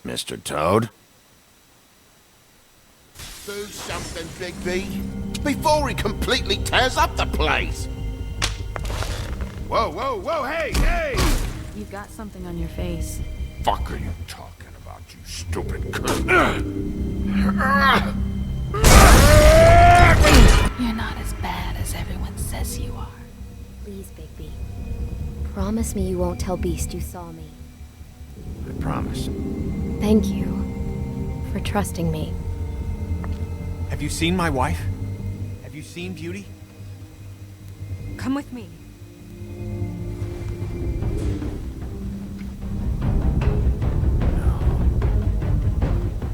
Mr. Toad? Do something, Big B, before he completely tears up the place! Whoa, whoa, whoa, hey, hey! You've got something on your face. Fuck are you talking about, you stupid cunt? You're not as bad as everyone says you are. Please, Bigby. Promise me you won't tell Beast you saw me. I promise. Thank you for trusting me. Have you seen my wife? Have you seen Beauty? Come with me.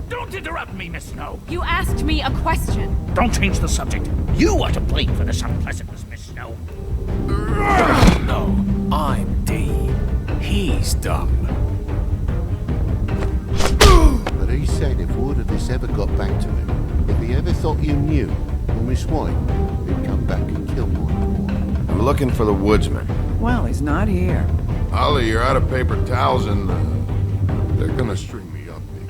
Don't interrupt me, Miss Snow. You asked me a question. Don't change the subject. You are to blame for this unpleasantness, Miss Snow. No, I'm D. He's dumb. But he said if word of this ever got back to him, if he ever thought you knew, or Miss White, he'd come back and kill my boy. I'm looking for the woodsman. Well, he's not here. Ollie, you're out of paper towels and they're gonna string me up, baby.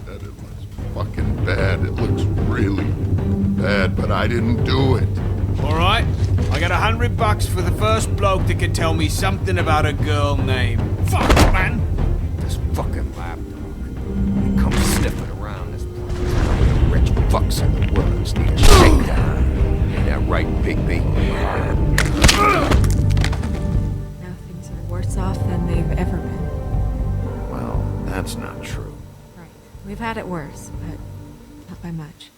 Said it was fucking bad. It looks really bad, but I didn't do it. Alright, I got $100 for the first bloke that can tell me something about a girl named... Fuck, man! This fucking lapdog. He comes sniffing around this town with the rich fucks in the woods need a shakedown. Ain't that right, Big B? Now things are worse off than they've ever been. Well, that's not true. Right. We've had it worse, but not by much.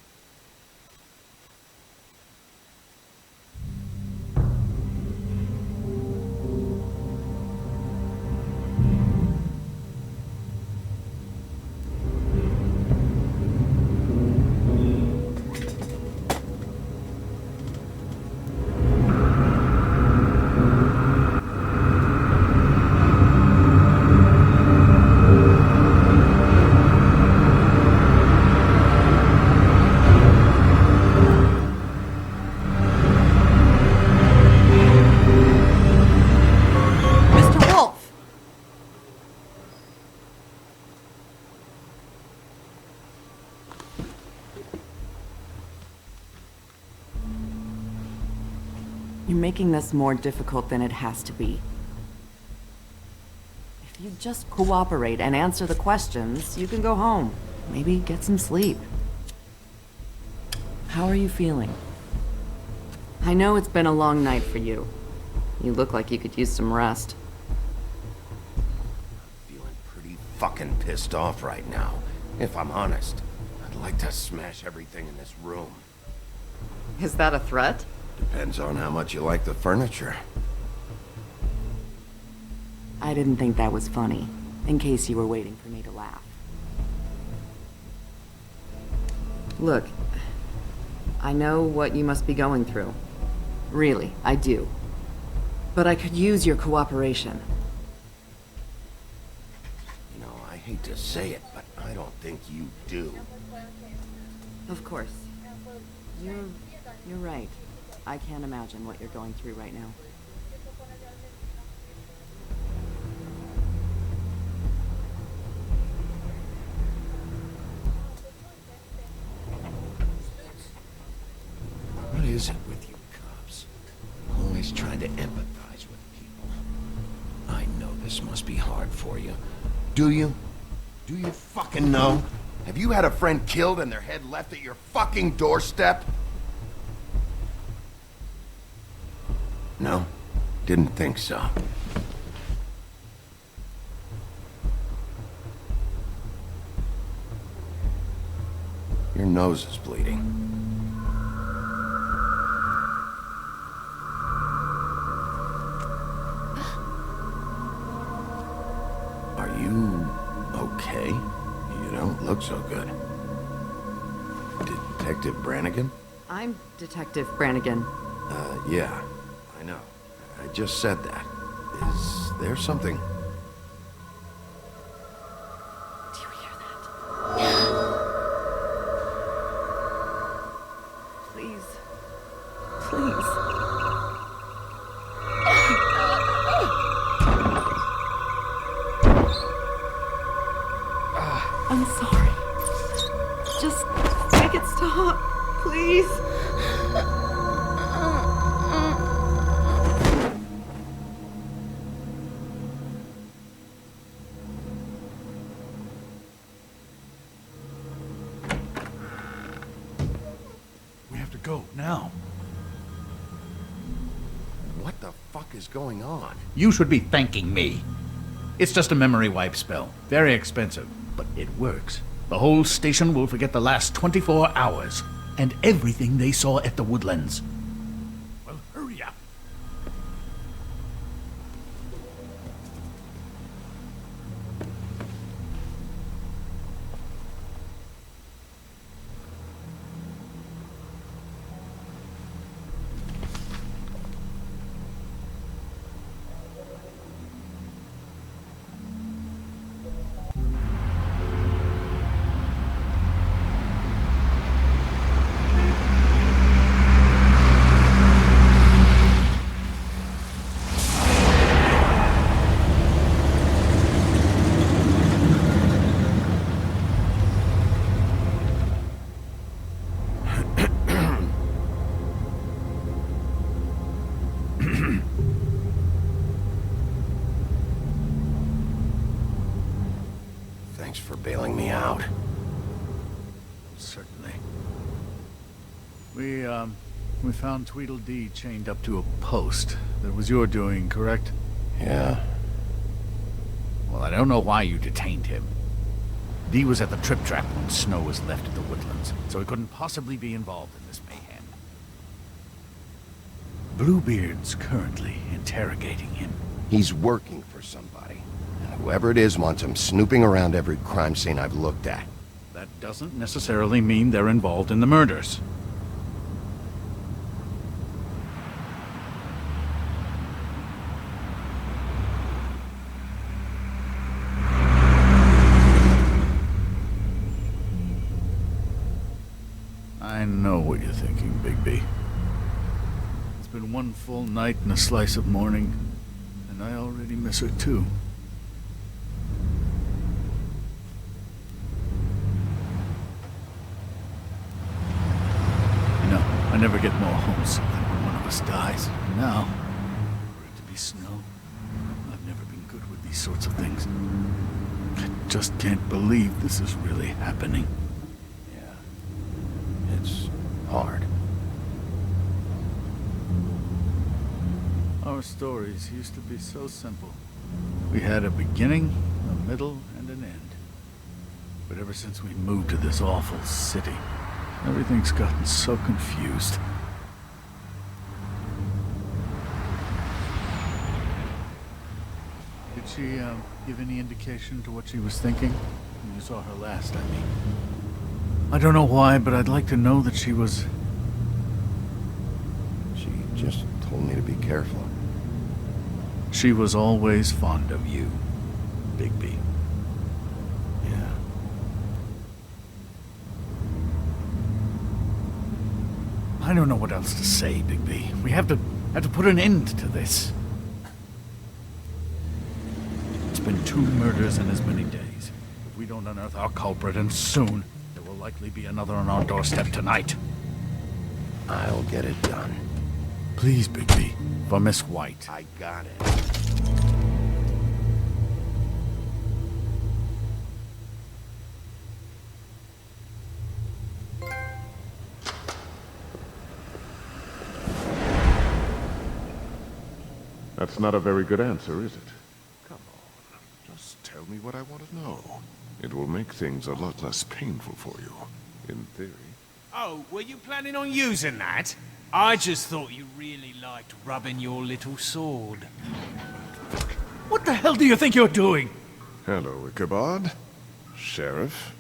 You're making this more difficult than it has to be. If you just cooperate and answer the questions, you can go home. Maybe get some sleep. How are you feeling? I know it's been a long night for you. You look like you could use some rest. Feeling pretty fucking pissed off right now. If I'm honest, I'd like to smash everything in this room. Is that a threat? Depends on how much you like the furniture. I didn't think that was funny, in case you were waiting for me to laugh. Look, I know what you must be going through. Really, I do. But I could use your cooperation. You know, I hate to say it, but I don't think you do. Of course. You're right. I can't imagine what you're going through right now. What is it with you cops? Always trying to empathize with people. I know this must be hard for you. Do you? Do you fucking know? Have you had a friend killed and their head left at your fucking doorstep? No, didn't think so. Your nose is bleeding. You okay? You don't look so good. Detective Brannigan? I'm Detective Brannigan. Yeah, I know. I just said that. Is there something? Do you hear that? Please. Please. I'm sorry. Just make it stop, please. We have to go now. What the fuck is going on? You should be thanking me. It's just a memory wipe spell. Very expensive, but it works. The whole station will forget the last 24 hours and everything they saw at the Woodlands. Well, hurry up. Thanks for bailing me out. Certainly. We found Tweedledee chained up to a post. That was your doing, correct? Yeah. Well, I don't know why you detained him. Dee was at the Trip Trap when Snow was left at the Woodlands, so he couldn't possibly be involved in this mayhem. Bluebeard's currently interrogating him. He's working for somebody. And whoever it is wants him snooping around every crime scene I've looked at. That doesn't necessarily mean they're involved in the murders. I know what you're thinking, Bigby. It's been one full night and a slice of morning, and I already miss her too. You know, I never get more homesick than when one of us dies. And now, for it to be Snow, I've never been good with these sorts of things. I just can't believe this is really happening. It's hard. Our stories used to be so simple. We had a beginning, a middle, and an end. But ever since we moved to this awful city, everything's gotten so confused. Did she, give any indication to what she was thinking? When you saw her last, I mean. I don't know why, but I'd like to know that she was... She just told me to be careful. She was always fond of you, Bigby. Yeah. I don't know what else to say, Bigby. We have to put an end to this. It's been 2 murders in as many days. If we don't unearth our culprit, and soon, there will likely be another on our doorstep tonight. I'll get it done. Please, Bigby, for Miss White. I got it. That's not a very good answer, is it? Come on, just tell me what I want to know. It will make things a lot less painful for you, in theory. Oh, were you planning on using that? I just thought you really liked rubbing your little sword. What the hell do you think you're doing? Hello, Ichabod. Sheriff.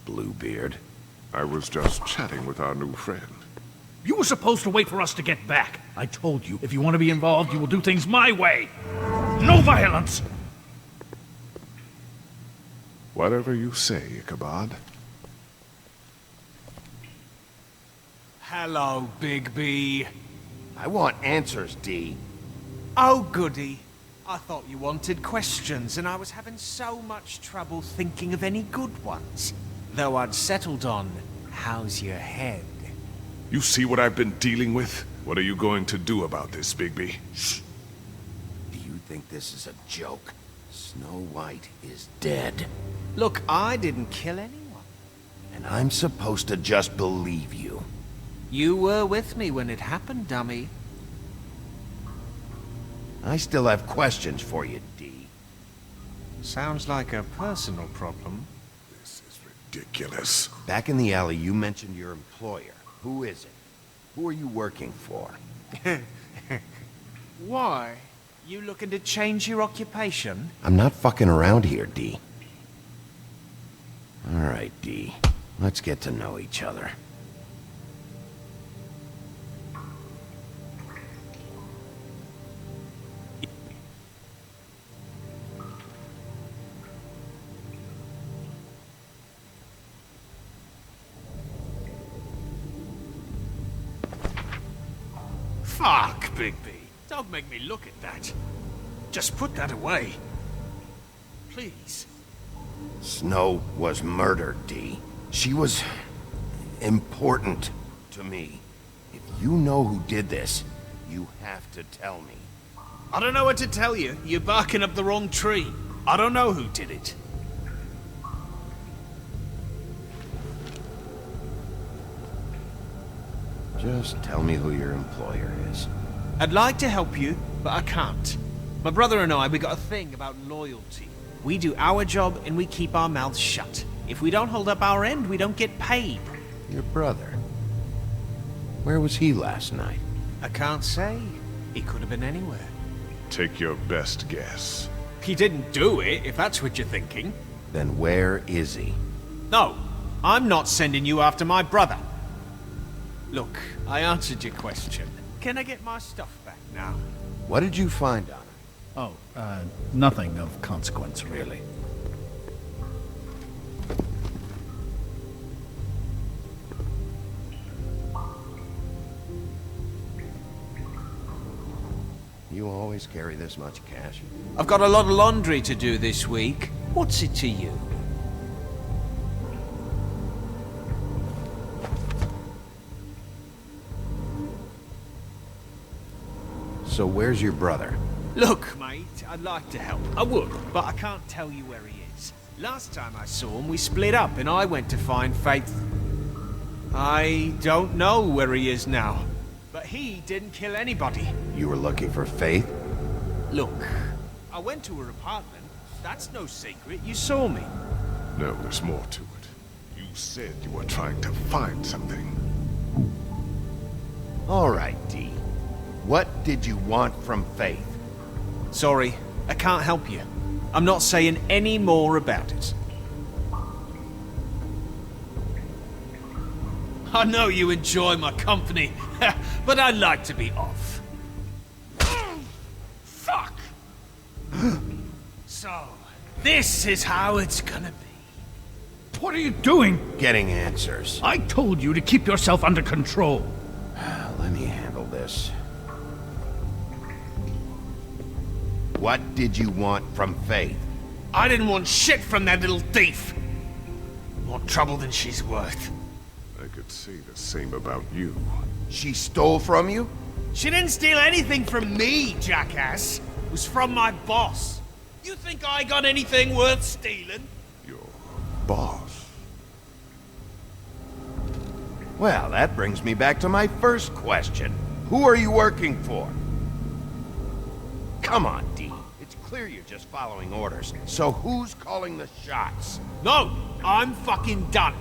Bluebeard. I was just chatting with our new friend. You were supposed to wait for us to get back. I told you, if you want to be involved, you will do things my way. No violence! Whatever you say, Ichabod. Hello, Big B. I want answers, D. Oh, goody. I thought you wanted questions, and I was having so much trouble thinking of any good ones. Though I'd settled on, how's your head? You see what I've been dealing with? What are you going to do about this, Bigby? Shh. Do you think this is a joke? Snow White is dead. Look, I didn't kill anyone. And I'm supposed to just believe you. You were with me when it happened, dummy. I still have questions for you, D. Sounds like a personal problem. This is ridiculous. Back in the alley, you mentioned your employer. Who is it? Who are you working for? Why? You looking to change your occupation? I'm not fucking around here, D. All right, D. Let's get to know each other. Fuck, Bigby. Don't make me look at that. Just put that away. Please. Snow was murdered, D. She was important to me. If you know who did this, you have to tell me. I don't know what to tell you. You're barking up the wrong tree. I don't know who did it. Just tell me who your employer is. I'd like to help you, but I can't. My brother and I, we got a thing about loyalty. We do our job and we keep our mouths shut. If we don't hold up our end, we don't get paid. Your brother? Where was he last night? I can't say. He could have been anywhere. Take your best guess. He didn't do it, if that's what you're thinking. Then where is he? No, I'm not sending you after my brother. Look, I answered your question. Can I get my stuff back now? What did you find on him? Oh, nothing of consequence, really. You always carry this much cash? I've got a lot of laundry to do this week. What's it to you? So where's your brother? Look, mate, I'd like to help. I would, but I can't tell you where he is. Last time I saw him, we split up and I went to find Faith. I don't know where he is now, but he didn't kill anybody. You were looking for Faith? Look, I went to her apartment. That's no secret. You saw me. No, there's more to it. You said you were trying to find something. All right, D. What did you want from Faith? Sorry, I can't help you. I'm not saying any more about it. I know you enjoy my company, but I'd like to be off. Fuck! So, this is how it's gonna be. What are you doing? Getting answers. I told you to keep yourself under control. Let me handle this. What did you want from Faith? I didn't want shit from that little thief. More trouble than she's worth. I could say the same about you. She stole from you? She didn't steal anything from me, jackass. It was from my boss. You think I got anything worth stealing? Your boss. Well, that brings me back to my first question. Who are you working for? Come on, D. It's clear you're just following orders. So who's calling the shots? No, I'm fucking done.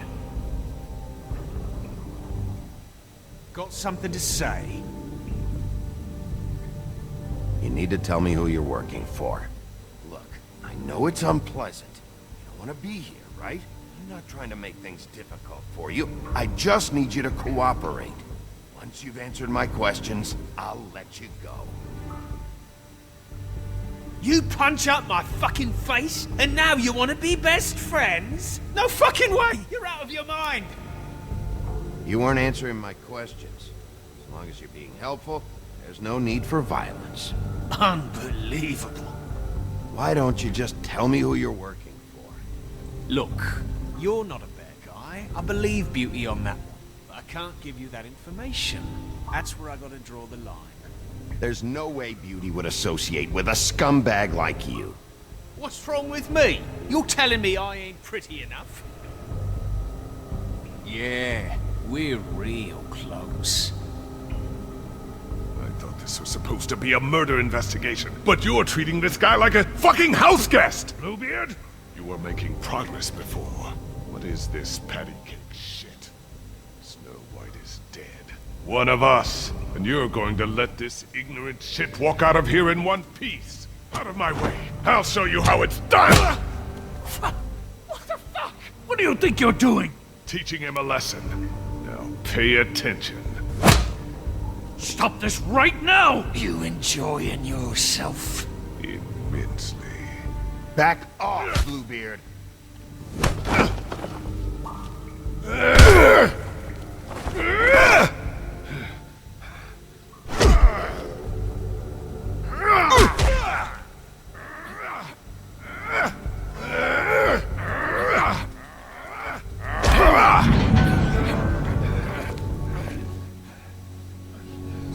Got something to say? You need to tell me who you're working for. Look, I know it's unpleasant. You don't want to be here, right? I'm not trying to make things difficult for you. I just need you to cooperate. Once you've answered my questions, I'll let you go. You punch up my fucking face, and now you want to be best friends? No fucking way! You're out of your mind! You weren't answering my questions. As long as you're being helpful, there's no need for violence. Unbelievable. Why don't you just tell me who you're working for? Look, you're not a bad guy. I believe Beauty on that one. But I can't give you that information. That's where I gotta draw the line. There's no way Beauty would associate with a scumbag like you. What's wrong with me? You're telling me I ain't pretty enough? Yeah, we're real close. I thought this was supposed to be a murder investigation, but you're treating this guy like a fucking house guest! Bluebeard? You were making progress before. What is this patty cake shit? Snow White is dead. One of us. And you're going to let this ignorant shit walk out of here in one piece. Out of my way. I'll show you how it's done! What the fuck? What do you think you're doing? Teaching him a lesson. Now pay attention. Stop this right now! You enjoying yourself? Immensely. Back off, Bluebeard.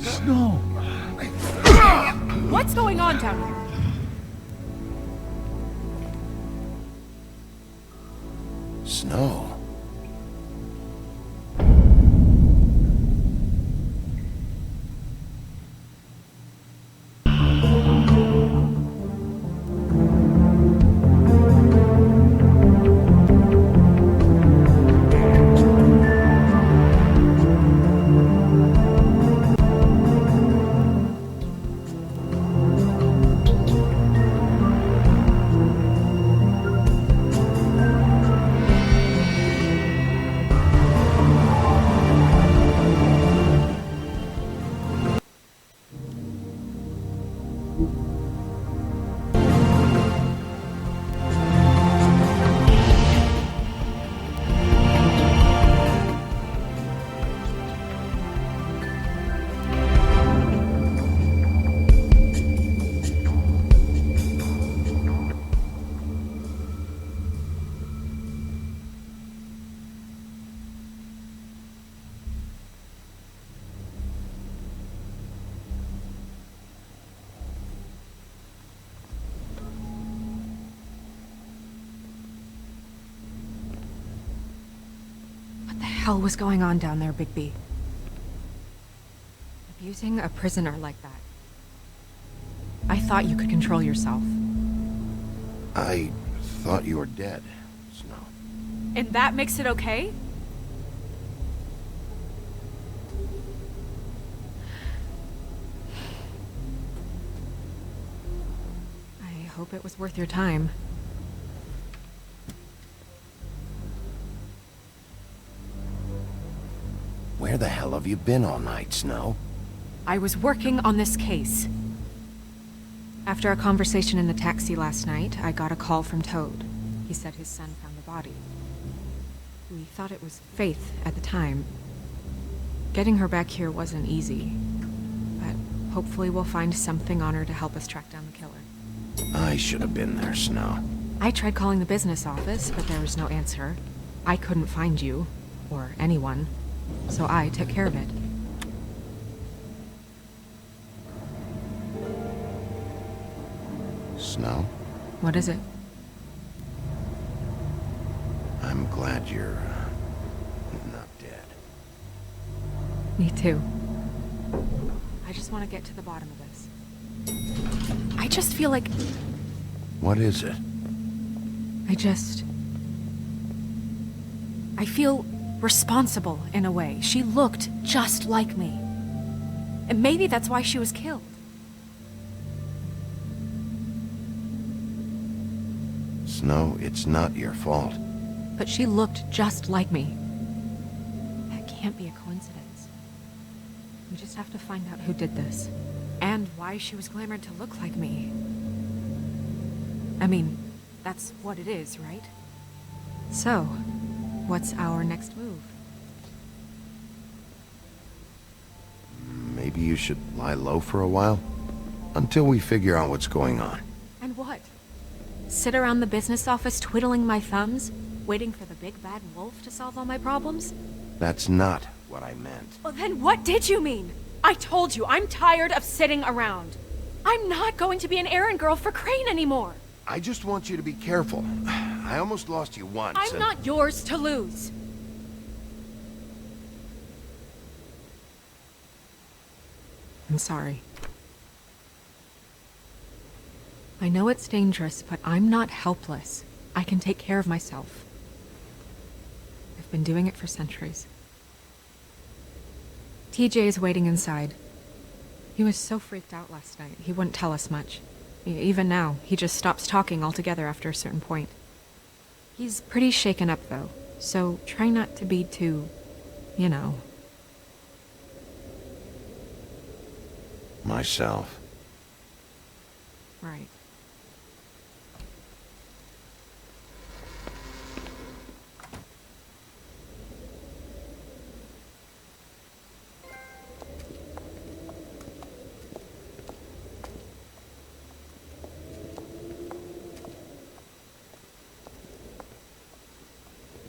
Snow! What's going on down here? Snow. What the hell was going on down there, Bigby? Abusing a prisoner like that. I thought you could control yourself. I thought you were dead, Snow. And that makes it okay? I hope it was worth your time. Where the hell have you been all night, Snow? I was working on this case. After a conversation in the taxi last night, I got a call from Toad. He said his son found the body. We thought it was Faith at the time. Getting her back here wasn't easy, but hopefully we'll find something on her to help us track down the killer. I should have been there, Snow. I tried calling the business office, but there was no answer. I couldn't find you, or anyone, so I took care of it. Snow? What is it? I'm glad you're not dead. Me too. I just want to get to the bottom of this. I just feel like... What is it? I feel responsible in a way. She looked just like me. And maybe that's why she was killed. Snow, it's not your fault. But she looked just like me. That can't be a coincidence. We just have to find out who did this. And why she was glamored to look like me. I mean, that's what it is, right? So, what's our next move? Maybe you should lie low for a while? Until we figure out what's going on. And what? Sit around the business office twiddling my thumbs, waiting for the big bad wolf to solve all my problems? That's not what I meant. Well, then what did you mean? I told you, I'm tired of sitting around. I'm not going to be an errand girl for Crane anymore. I just want you to be careful. I almost lost you once. I'm not yours to lose. I'm sorry. I know it's dangerous, but I'm not helpless. I can take care of myself. I've been doing it for centuries. TJ is waiting inside. He was so freaked out last night, he wouldn't tell us much. Even now, he just stops talking altogether after a certain point. He's pretty shaken up, though, so try not to be too, you know. Myself. Right.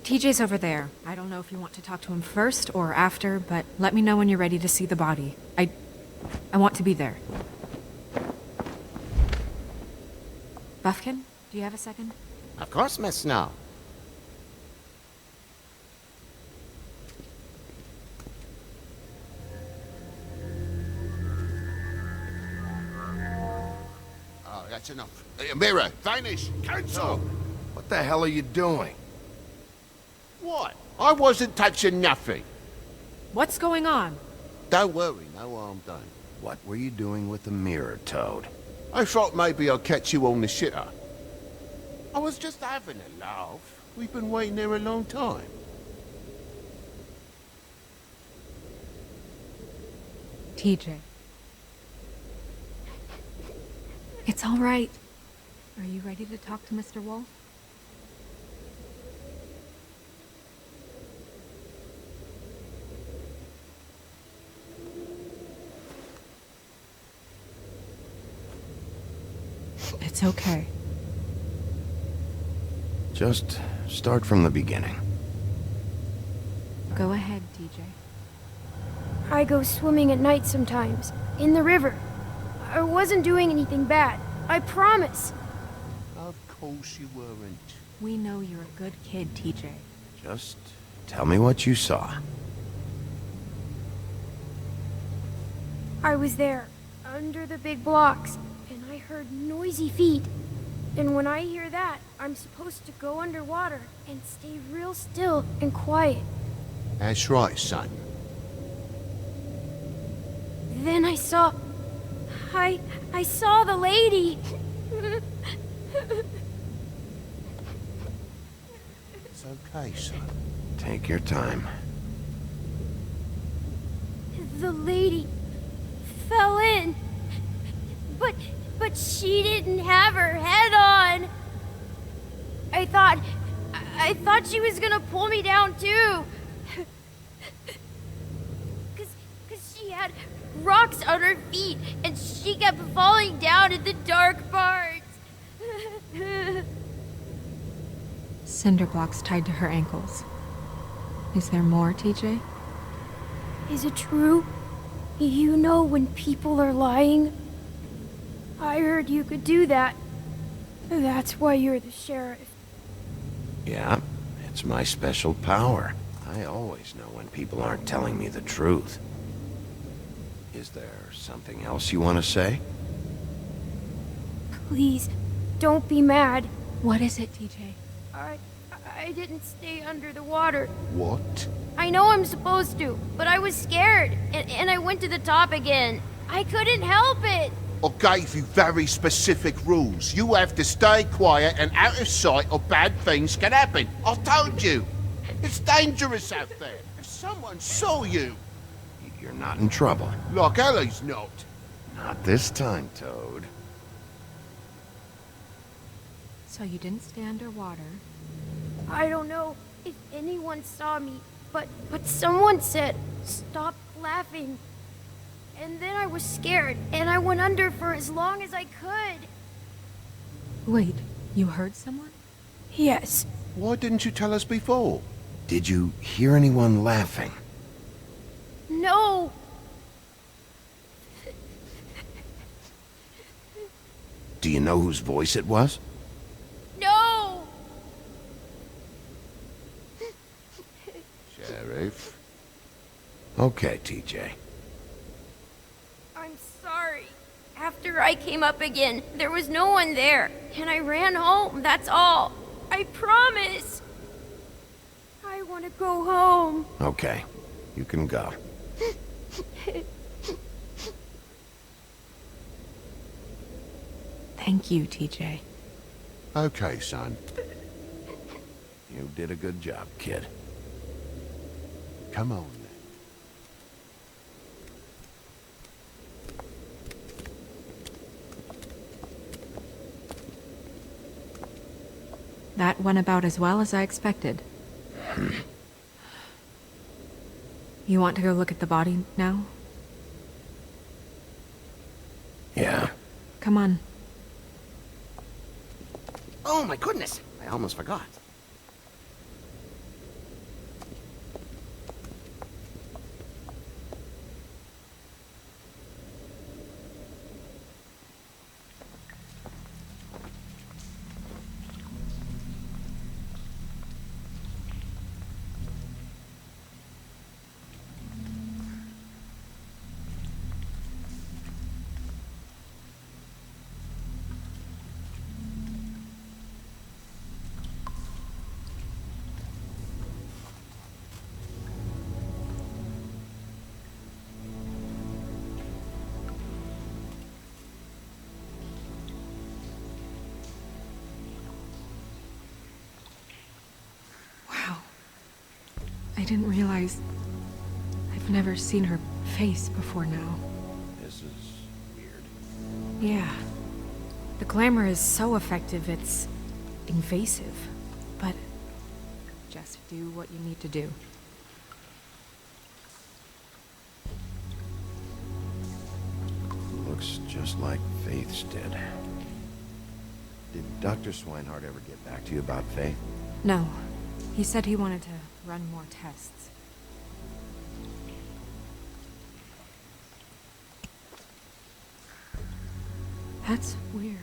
TJ's over there. I don't know if you want to talk to him first or after, but let me know when you're ready to see the body. I want to be there. Buffkin, do you have a second? Of course, Miss Snow. Oh, that's enough. Mirror, vanish, cancel! What the hell are you doing? What? I wasn't touching nothing. What's going on? Don't worry, no harm done. What were you doing with the mirror, Toad? I thought maybe I'd catch you on the shitter. I was just having a laugh. We've been waiting there a long time. TJ. It's all right. Are you ready to talk to Mr. Wolf? It's okay. Just start from the beginning. Go ahead, TJ. I go swimming at night sometimes, in the river. I wasn't doing anything bad, I promise. Of course you weren't. We know you're a good kid, TJ. Just tell me what you saw. I was there, under the big blocks, and I heard noisy feet. And when I hear that, I'm supposed to go underwater and stay real still and quiet. That's right, son. Then I saw the lady. It's okay, son. Take your time. The lady fell in. But she didn't have her head on. I thought she was gonna pull me down too. Cause she had rocks on her feet and she kept falling down in the dark parts. Cinder blocks tied to her ankles. Is there more, TJ? Is it true? You know when people are lying? I heard you could do that. That's why you're the sheriff. Yeah, it's my special power. I always know when people aren't telling me the truth. Is there something else you want to say? Please, don't be mad. What is it, TJ? I didn't stay under the water. What? I know I'm supposed to, but I was scared, and I went to the top again. I couldn't help it. I gave you very specific rules. You have to stay quiet and out of sight or bad things can happen. I told you. It's dangerous out there. If someone saw you... You're not in trouble. Like Ellie's not. Not this time, Toad. So you didn't stay underwater. I don't know if anyone saw me, but someone said, "Stop laughing." And then I was scared, and I went under for as long as I could. Wait, you heard someone? Yes. Why didn't you tell us before? Did you hear anyone laughing? No. Do you know whose voice it was? No. Sheriff? Okay, TJ. I'm sorry. After I came up again, there was no one there, and I ran home, that's all. I promise. I want to go home. Okay, you can go. Thank you, TJ. Okay, son. You did a good job, kid. Come on, then. That went about as well as I expected. You want to go look at the body now? Yeah. Come on. Oh my goodness, I almost forgot. I didn't realize... I've never seen her face before now. This is weird. Yeah. The glamour is so effective, it's invasive. But just do what you need to do. Looks just like Faith's did. Did Dr. Swinehart ever get back to you about Faith? No. He said he wanted to run more tests. That's weird.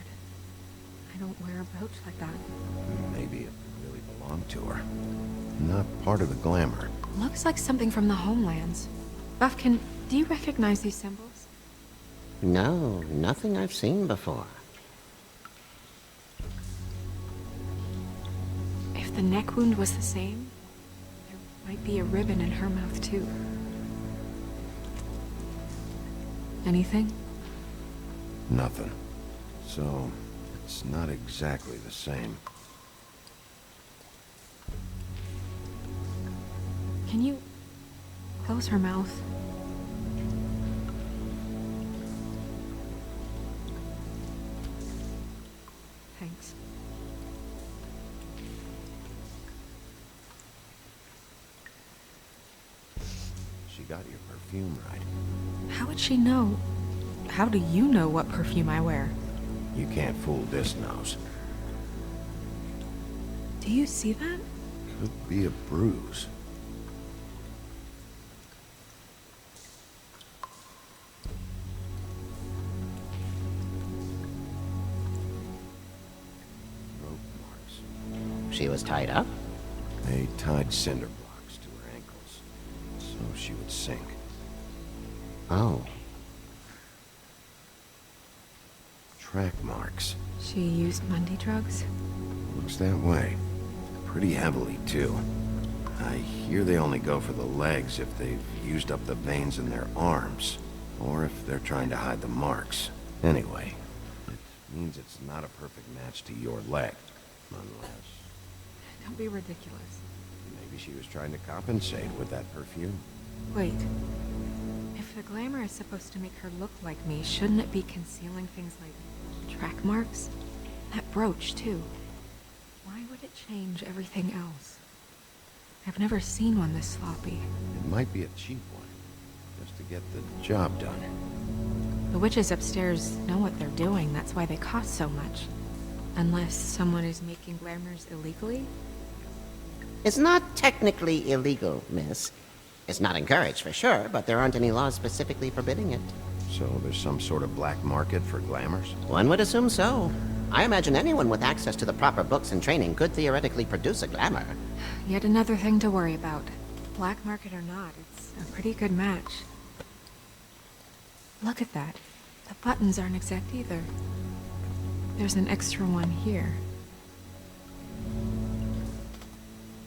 I don't wear a brooch like that. Maybe it really belonged to her. Not part of the glamour. Looks like something from the homelands. Buffkin, do you recognize these symbols? No, nothing I've seen before. If the neck wound was the same, there might be a ribbon in her mouth too. Anything? Nothing. So, it's not exactly the same. Can you close her mouth? Thanks. She got your perfume right. How would she know? How do you know what perfume I wear? You can't fool this nose. Do you see that? Could be a bruise. Rope marks. She was tied up? They tied cinder blocks to her ankles, so she would sink. Oh. Track marks. She used Mundy drugs? Looks that way. Pretty heavily, too. I hear they only go for the legs if they've used up the veins in their arms, or if they're trying to hide the marks. Anyway, it means it's not a perfect match to your leg. Unless... Don't be ridiculous. maybe she was trying to compensate with that perfume. Wait. If the glamour is supposed to make her look like me, shouldn't it be concealing things like track marks? That brooch, too. Why would it change everything else? I've never seen one this sloppy. It might be a cheap one, just to get the job done. The witches upstairs know what they're doing, that's why they cost so much. Unless someone is making glamours illegally? It's not technically illegal, miss. It's not encouraged for sure, but there aren't any laws specifically forbidding it. So there's some sort of black market for glamours? One would assume so. I imagine anyone with access to the proper books and training could theoretically produce a glamour. Yet another thing to worry about. Black market or not, it's a pretty good match. Look at that. The buttons aren't exact either. There's an extra one here.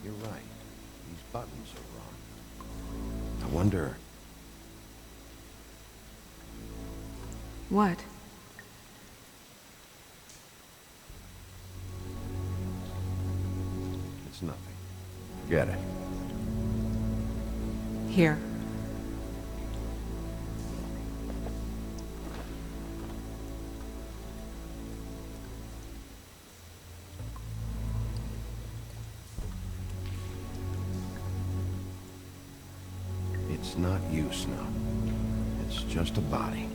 You're right. These buttons are wrong. I wonder... What? It's nothing. Forget it. Here. It's not you, Snow. It's just a body.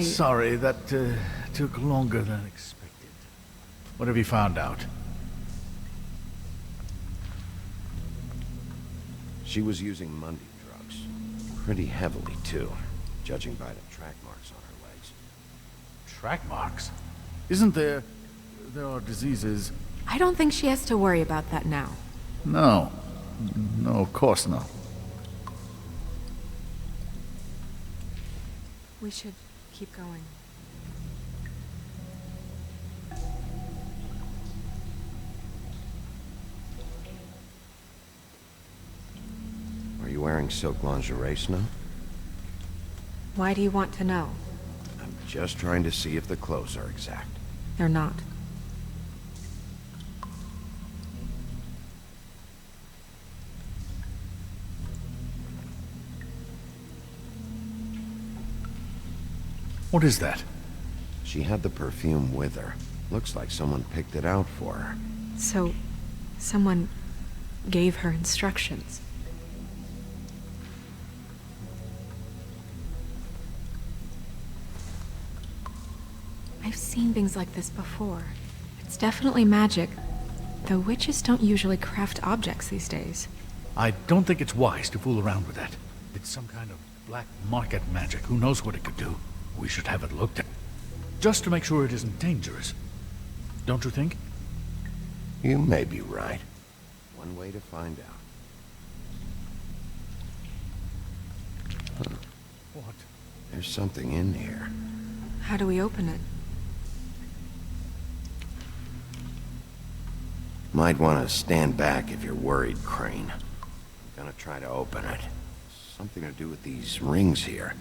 Sorry, that took longer than expected. What have you found out? She was using Monday drugs. Pretty heavily, too. Judging by the track marks on her legs. Track marks? Isn't there... there are diseases... I don't think she has to worry about that now. No. No, of course not. We should keep going. Are you wearing silk lingerie, Snow? Why do you want to know? I'm just trying to see if the clothes are exact. They're not. What is that? She had the perfume with her. Looks like someone picked it out for her. So, someone gave her instructions. I've seen things like this before. It's definitely magic, though witches don't usually craft objects these days. I don't think it's wise to fool around with that. It's some kind of black market magic. Who knows what it could do? We should have it looked at. Just to make sure it isn't dangerous. Don't you think? You may be right. One way to find out. Huh. What? There's something in here. How do we open it? Might want to stand back if you're worried, Crane. I'm gonna try to open it. Something to do with these rings here.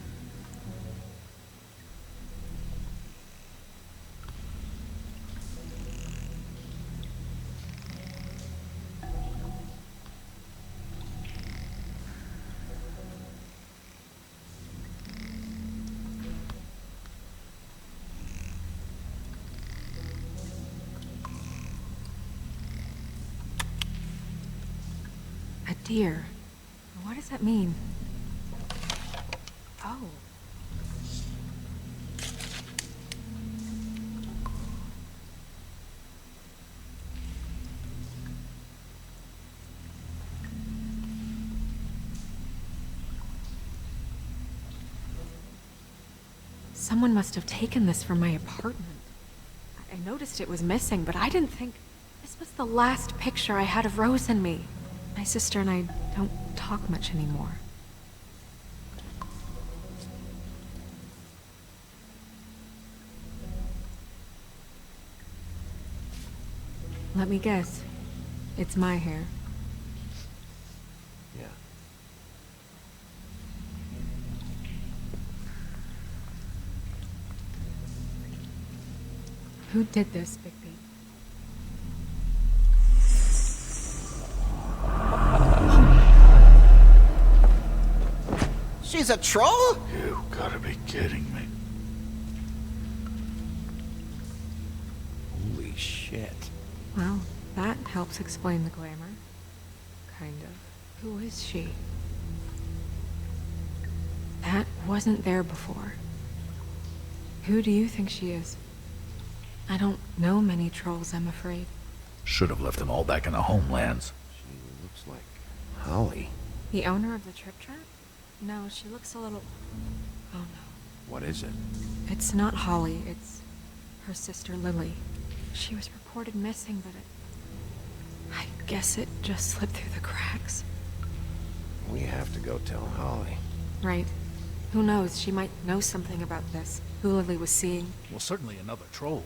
A deer. What does that mean? Oh. Someone must have taken this from my apartment. I noticed it was missing, but I didn't think... This was the last picture I had of Rose and me. My sister and I don't talk much anymore. Let me guess. It's my hair. Yeah. Who did this, Bigby? She's a troll? You gotta be kidding me. Holy shit. Well, that helps explain the glamour. Kind of. Who is she? That wasn't there before. Who do you think she is? I don't know many trolls, I'm afraid. Should have left them all back in the homelands. She looks like Holly. The owner of the trip trap? No, she looks a little... Oh no. What is it? It's not Holly, it's her sister Lily. She was reported missing, but I guess it just slipped through the cracks. We have to go tell Holly. Right. Who knows, she might know something about this. Who Lily was seeing. Well, certainly another troll.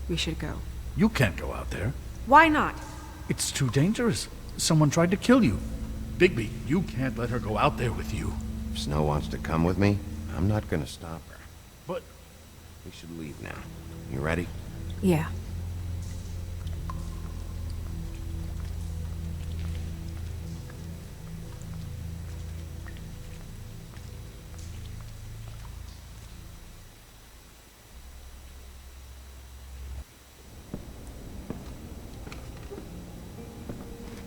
We should go. You can't go out there. Why not? It's too dangerous. Someone tried to kill you. Bigby, you can't let her go out there with you. If Snow wants to come with me, I'm not gonna stop her. But... We should leave now. You ready? Yeah.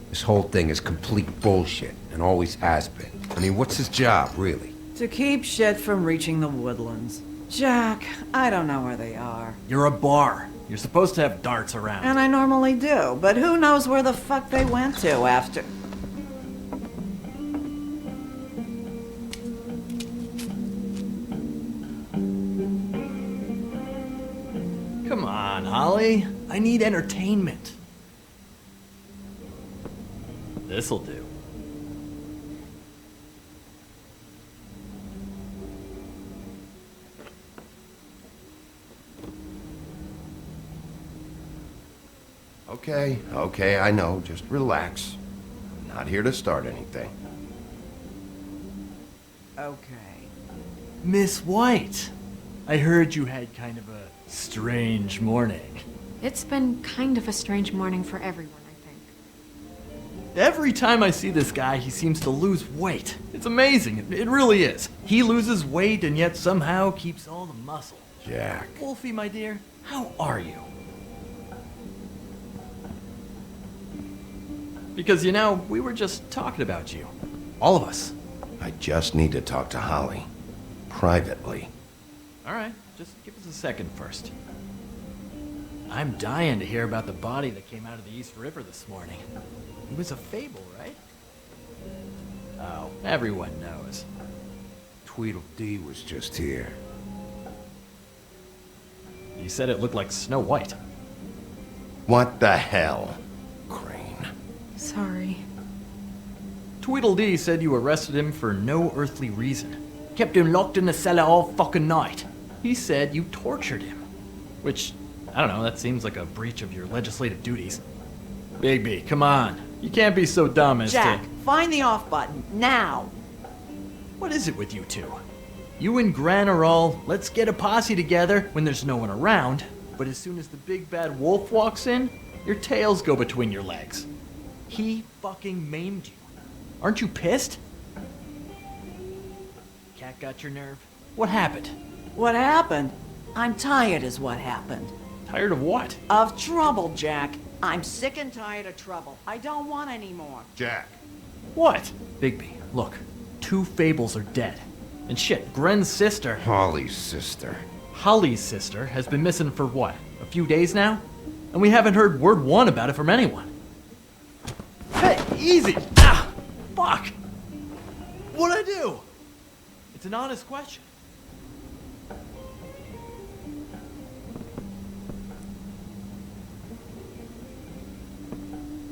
This whole thing is complete bullshit, and always has been. I mean, what's his job, really? To keep shit from reaching the woodlands. Jack, I don't know where they are. You're a bar. You're supposed to have darts around. And I normally do, but who knows where the fuck they went to after... Come on, Holly. I need entertainment. This'll do. Okay, I know. Just relax. I'm not here to start anything. Okay. Miss White, I heard you had kind of a strange morning. It's been kind of a strange morning for everyone, I think. Every time I see this guy, he seems to lose weight. It's amazing. It really is. He loses weight and yet somehow keeps all the muscle. Jack. Wolfie, my dear, how are you? Because, you know, we were just talking about you. All of us. I just need to talk to Holly. Privately. All right, just give us a second first. I'm dying to hear about the body that came out of the East River this morning. It was a fable, right? Oh, everyone knows. Tweedledee was just here. You said it looked like Snow White. What the hell? Crane. Sorry. Tweedledee said you arrested him for no earthly reason. Kept him locked in the cellar all fucking night. He said you tortured him. Which, I don't know, that seems like a breach of your legislative duties. Bigby, come on. You can't be so dumb as Jack, to... find the off button, now! What is it with you two? You and Gran are all, let's get a posse together when there's no one around, but as soon as the big bad wolf walks in, your tails go between your legs. He fucking maimed you. Aren't you pissed? Cat got your nerve? What happened? What happened? I'm tired is what happened. Tired of what? Of trouble, Jack. I'm sick and tired of trouble. I don't want any more. Jack. What? Bigby, look. 2 fables are dead. And shit, Gren's sister... Holly's sister. Holly's sister has been missing for what? A few days now? And we haven't heard word one about it from anyone. Hey, easy! Ah! Fuck! What'd I do? It's an honest question.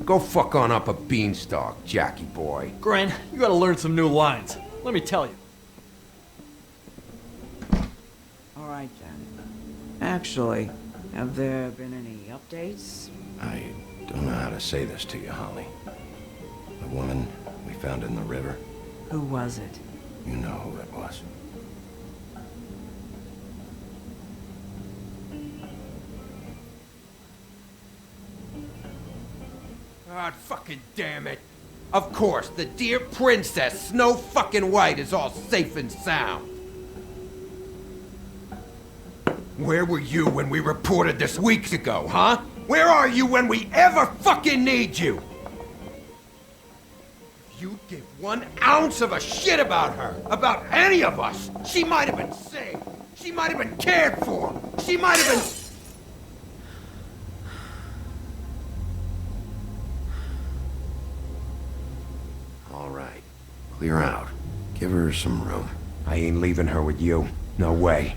Go fuck on up a beanstalk, Jackie boy. Gren, you gotta learn some new lines. Let me tell you. All right, then. Actually, have there been any updates? I don't know how to say this to you, Holly. The woman we found in the river. Who was it? You know who it was. God fucking damn it. Of course, the dear princess, Snow fucking White, is all safe and sound. Where were you when we reported this weeks ago, huh? Where are you when we ever fucking need you? If you give 1 ounce of a shit about her, about any of us, she might have been saved. She might have been cared for. She might have been... All right. Clear out. Give her some room. I ain't leaving her with you. No way.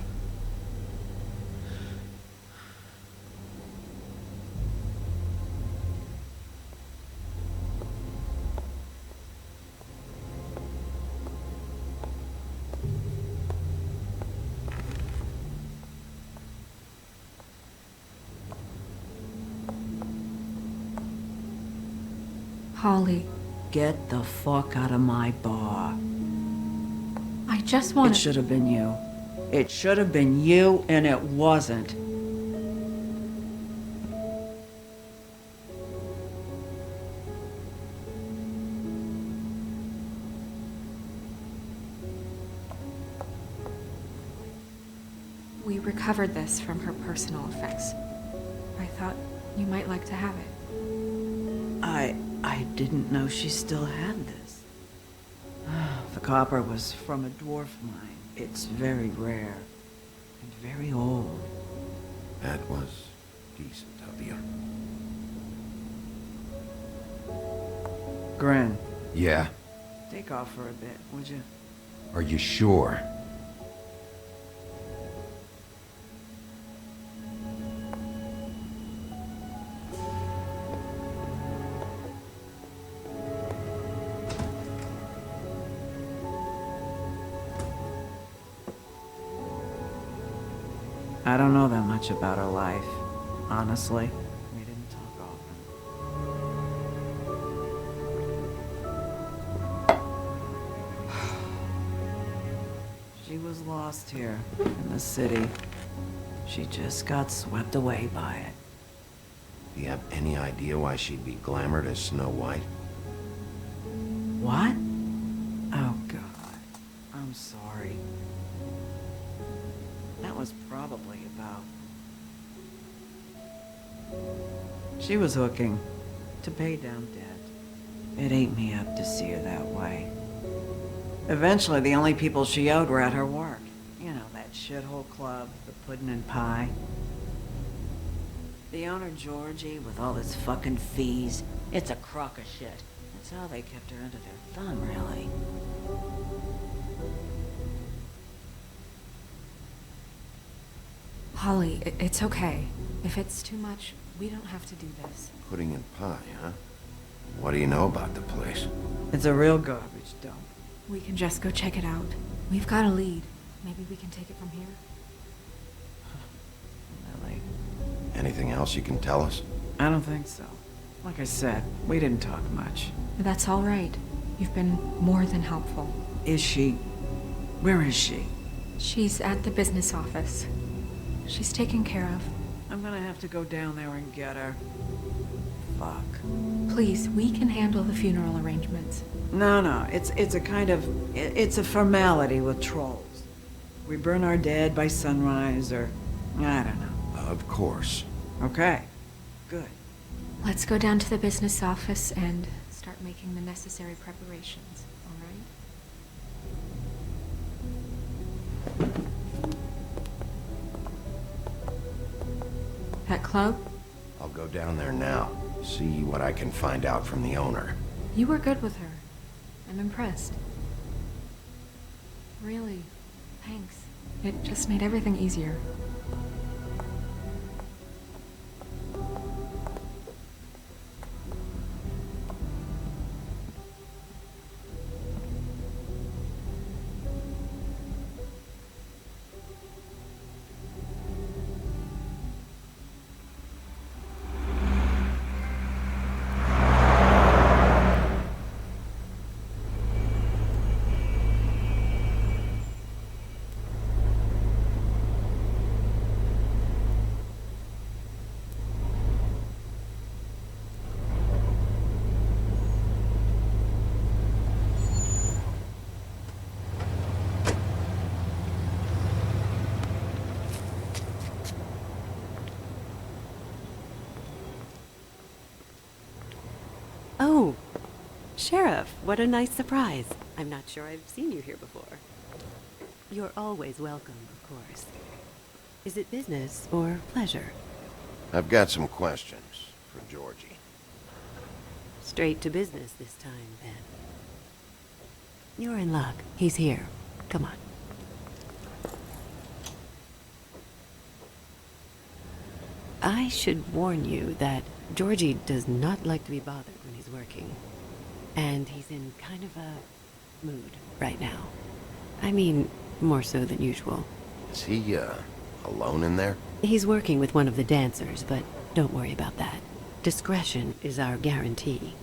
Holly, Get the fuck out of my bar. I just It want should have been you. It should have been you, and it wasn't. We recovered this from her personal effects. I thought you might like to have it. I didn't know she still had this. The copper was from a dwarf mine. It's very rare and very old. That was decent of you. Gren, Yeah? take off for a bit, would you? Are you sure? I don't know that much about her life, honestly. We didn't talk often. She was lost here, in the city. She just got swept away by it. Do you have any idea why she'd be glamored as Snow White? What? Oh, God. I'm sorry. That was probably about... She was hooking to pay down debt. It ate me up to see her that way. Eventually, the only people she owed were at her work. You know, that shithole club, the Puddin' and Pie. The owner, Georgie, with all his fucking fees, it's a crock of shit. That's how they kept her under their thumb, really. Holly, it's okay. If it's too much, we don't have to do this. Pudding and pie, huh? What do you know about the place? It's a real garbage dump. We can just go check it out. We've got a lead. Maybe we can take it from here. Lily. Anything else you can tell us? I don't think so. Like I said, we didn't talk much. That's all right. You've been more than helpful. Is she... Where is she? She's at the business office. She's taken care of. I'm gonna have to go down there and get her. Fuck. Please, we can handle the funeral arrangements. No, it's a kind of... It's a formality with trolls. We burn our dead by sunrise, or... I don't know. Of course. Okay. Good. Let's go down to the business office and start making the necessary preparations, all right? That club? I'll go down there now. See what I can find out from the owner. You were good with her. I'm impressed. Really, thanks. It just made everything easier. Sheriff, what a nice surprise. I'm not sure I've seen you here before. You're always welcome, of course. Is it business or pleasure? I've got some questions for Georgie. Straight to business this time, then. You're in luck. He's here. Come on. I should warn you that Georgie does not like to be bothered when he's working. And he's in kind of a mood right now. I mean, more so than usual. Is he, alone in there? He's working with one of the dancers, but don't worry about that. Discretion is our guarantee.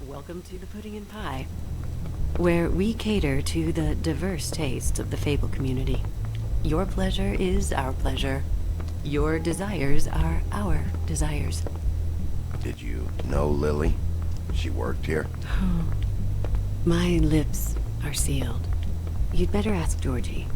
Welcome to the Pudding and Pie, where we cater to the diverse tastes of the Fable community. Your pleasure is our pleasure. Your desires are our desires. Did you know Lily? She worked here? My lips are sealed. You'd better ask Georgie.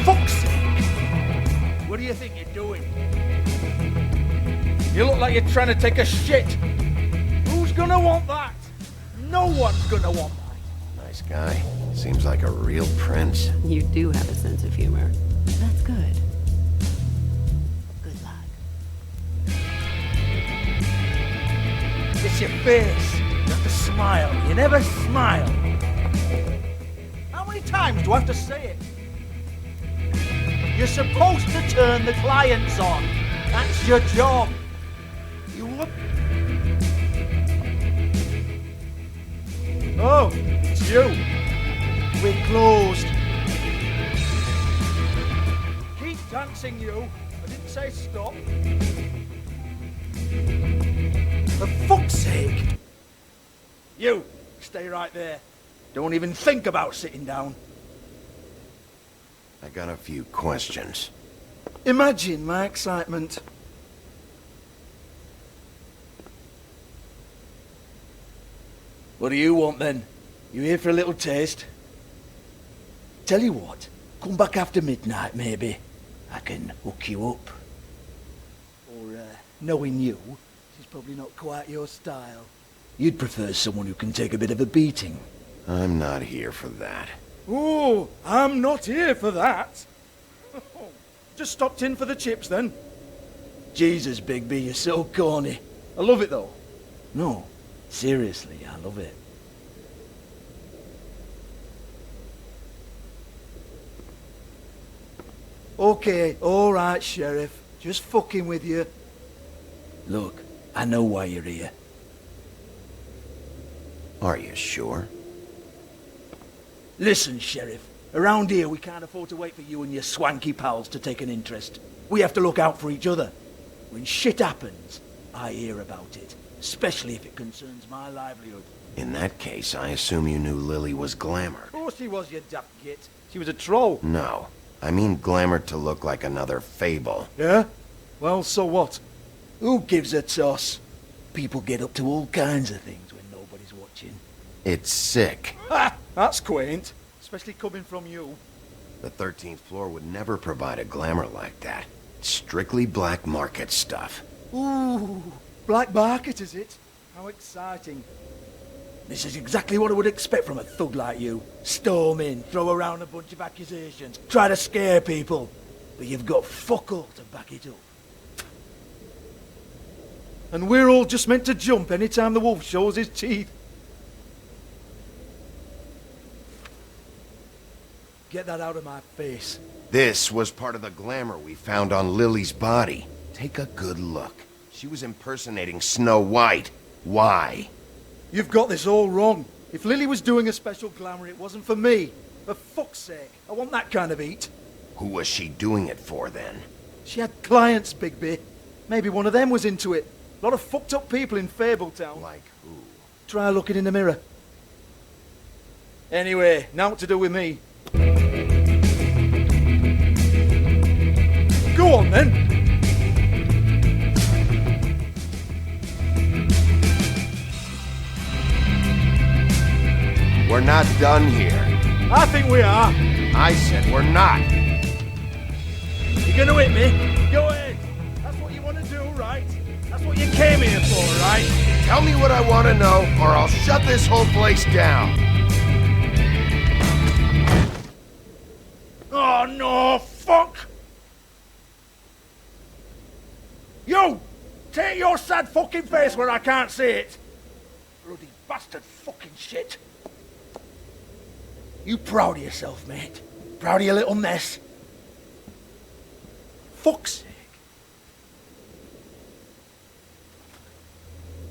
Fuck's sake! What do you think you're doing? You look like you're trying to take a shit. Who's gonna want that? No one's gonna want that. Nice guy. Seems like a real prince. You do have a sense of humor. That's good. Good luck. It's your face. You have to smile. You never smile. How many times do I have to say it? You're supposed to turn the clients on. That's your job. You look... Oh, it's you. We're closed. Keep dancing, you. I didn't say stop. For fuck's sake. You, stay right there. Don't even think about sitting down. I got a few questions. Imagine my excitement. What do you want then? You here for a little taste? Tell you what, come back after midnight maybe. I can hook you up. Or, knowing you, she's probably not quite your style. You'd prefer someone who can take a bit of a beating. I'm not here for that. Oh, I'm not here for that. Just stopped in for the chips then. Jesus, Bigby, you're so corny. I love it though. No, seriously, I love it. Okay, alright, Sheriff. Just fucking with you. Look, I know why you're here. Are you sure? Listen, Sheriff. Around here, we can't afford to wait for you and your swanky pals to take an interest. We have to look out for each other. When shit happens, I hear about it. Especially if it concerns my livelihood. In that case, I assume you knew Lily was glamour. Of course she was, you daft git. She was a troll. No. I mean glamour to look like another Fable. Yeah? Well, so what? Who gives a toss? People get up to all kinds of things when nobody's watching. It's sick. Ha! That's quaint. Especially coming from you. The 13th floor would never provide a glamour like that. Strictly black market stuff. Ooh, black market is it? How exciting. This is exactly what I would expect from a thug like you. Storm in, throw around a bunch of accusations, try to scare people. But you've got fuck all to back it up. And we're all just meant to jump any time the wolf shows his teeth. Get that out of my face. This was part of the glamour we found on Lily's body. Take a good look. She was impersonating Snow White. Why? You've got this all wrong. If Lily was doing a special glamour, it wasn't for me. For fuck's sake, I want that kind of eat. Who was she doing it for, then? She had clients, Bigby. Maybe one of them was into it. A lot of fucked up people in Fabletown. Like who? Try looking in the mirror. Anyway, naught to do with me. Go on, then. We're not done here. I think we are. I said we're not. You're gonna hit me? Go ahead. That's what you want to do, right? That's what you came here for, right? Tell me what I want to know, or I'll shut this whole place down. Oh, no, fuck! You! Take your sad fucking face where I can't see it! Bloody bastard fucking shit! You proud of yourself, mate? Proud of your little mess? Fuck's sake.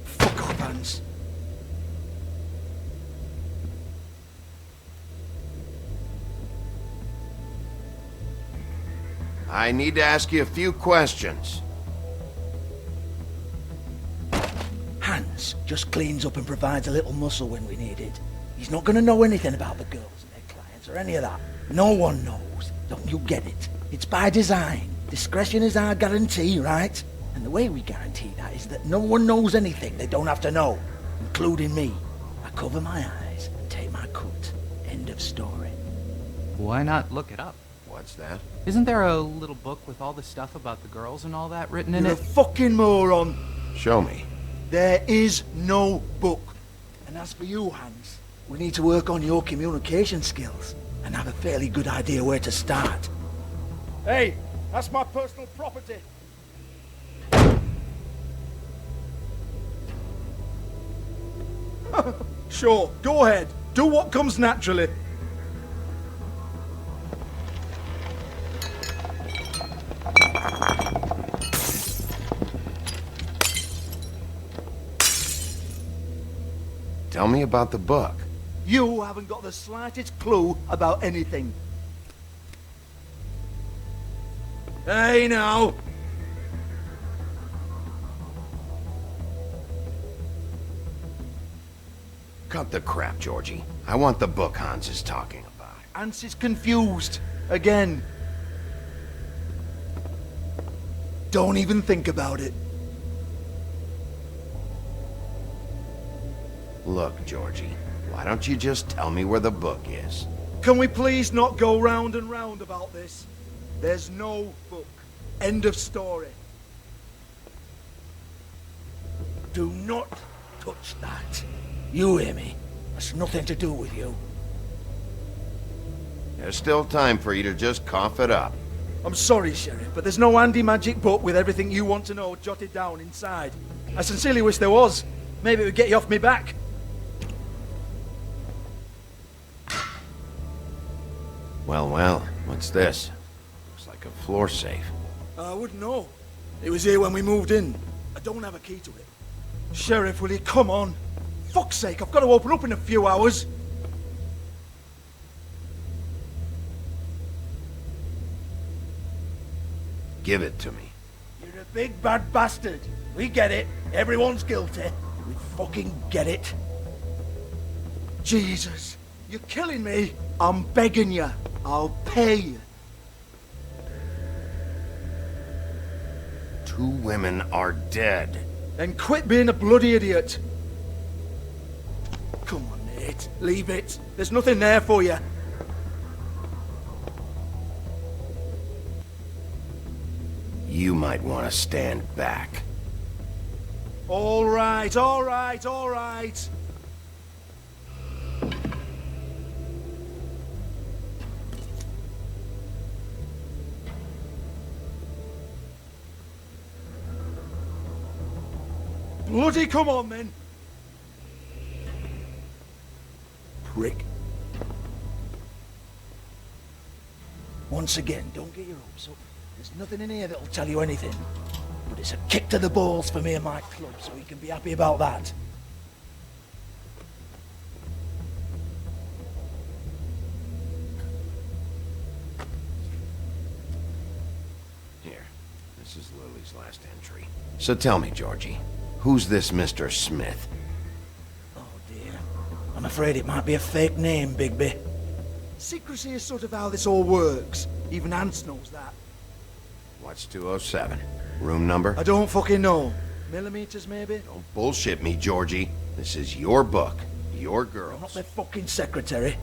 Fuck off, Hans. I need to ask you a few questions. Hans just cleans up and provides a little muscle when we need it. He's not going to know anything about the girls and their clients or any of that. No one knows. Don't you get it? It's by design. Discretion is our guarantee, right? And the way we guarantee that is that no one knows anything they don't have to know, including me. I cover my eyes and take my cut. End of story. Why not look it up? What's that? Isn't there a little book with all the stuff about the girls and all that written in You're it? a fucking moron. Show me. There is no book. And as for you, Hans, we need to work on your communication skills and have a fairly good idea where to start. Hey, that's my personal property. Sure, go ahead. Do what comes naturally. Tell me about the book. You haven't got the slightest clue about anything. Hey, now. Cut the crap, Georgie. I want the book Hans is talking about. Hans is confused. Again. Don't even think about it. Look, Georgie, why don't you just tell me where the book is? Can we please not go round and round about this? There's no book. End of story. Do not touch that. You hear me? That's nothing to do with you. There's still time for you to just cough it up. I'm sorry, Sheriff, but there's no handy magic book with everything you want to know jotted down inside. I sincerely wish there was. Maybe it would get you off me back. Well, what's this? Looks like a floor safe. I wouldn't know. It was here when we moved in. I don't have a key to it. Sheriff, will you come on? Fuck's sake, I've got to open up in a few hours. Give it to me. You're a big bad bastard. We get it. Everyone's guilty. We fucking get it. Jesus, you're killing me. I'm begging you. I'll pay. 2 women are dead. Then quit being a bloody idiot. Come on, mate. Leave it. There's nothing there for you. You might want to stand back. All right, all right, all right. Bloody come on, then. Prick. Once again, don't get your hopes up. There's nothing in here that'll tell you anything. But it's a kick to the balls for me and my club, so you can be happy about that. Here, this is Lily's last entry. So tell me, Georgie, who's this Mr. Smith? Oh dear. I'm I'm afraid it might be a fake name, Bigby. Secrecy is sort of how this all works. Even Hans knows that. What's 207? Room number? I don't fucking know. Millimeters, maybe? Don't bullshit me, Georgie. This is your book. Your girls. I'm not their fucking secretary.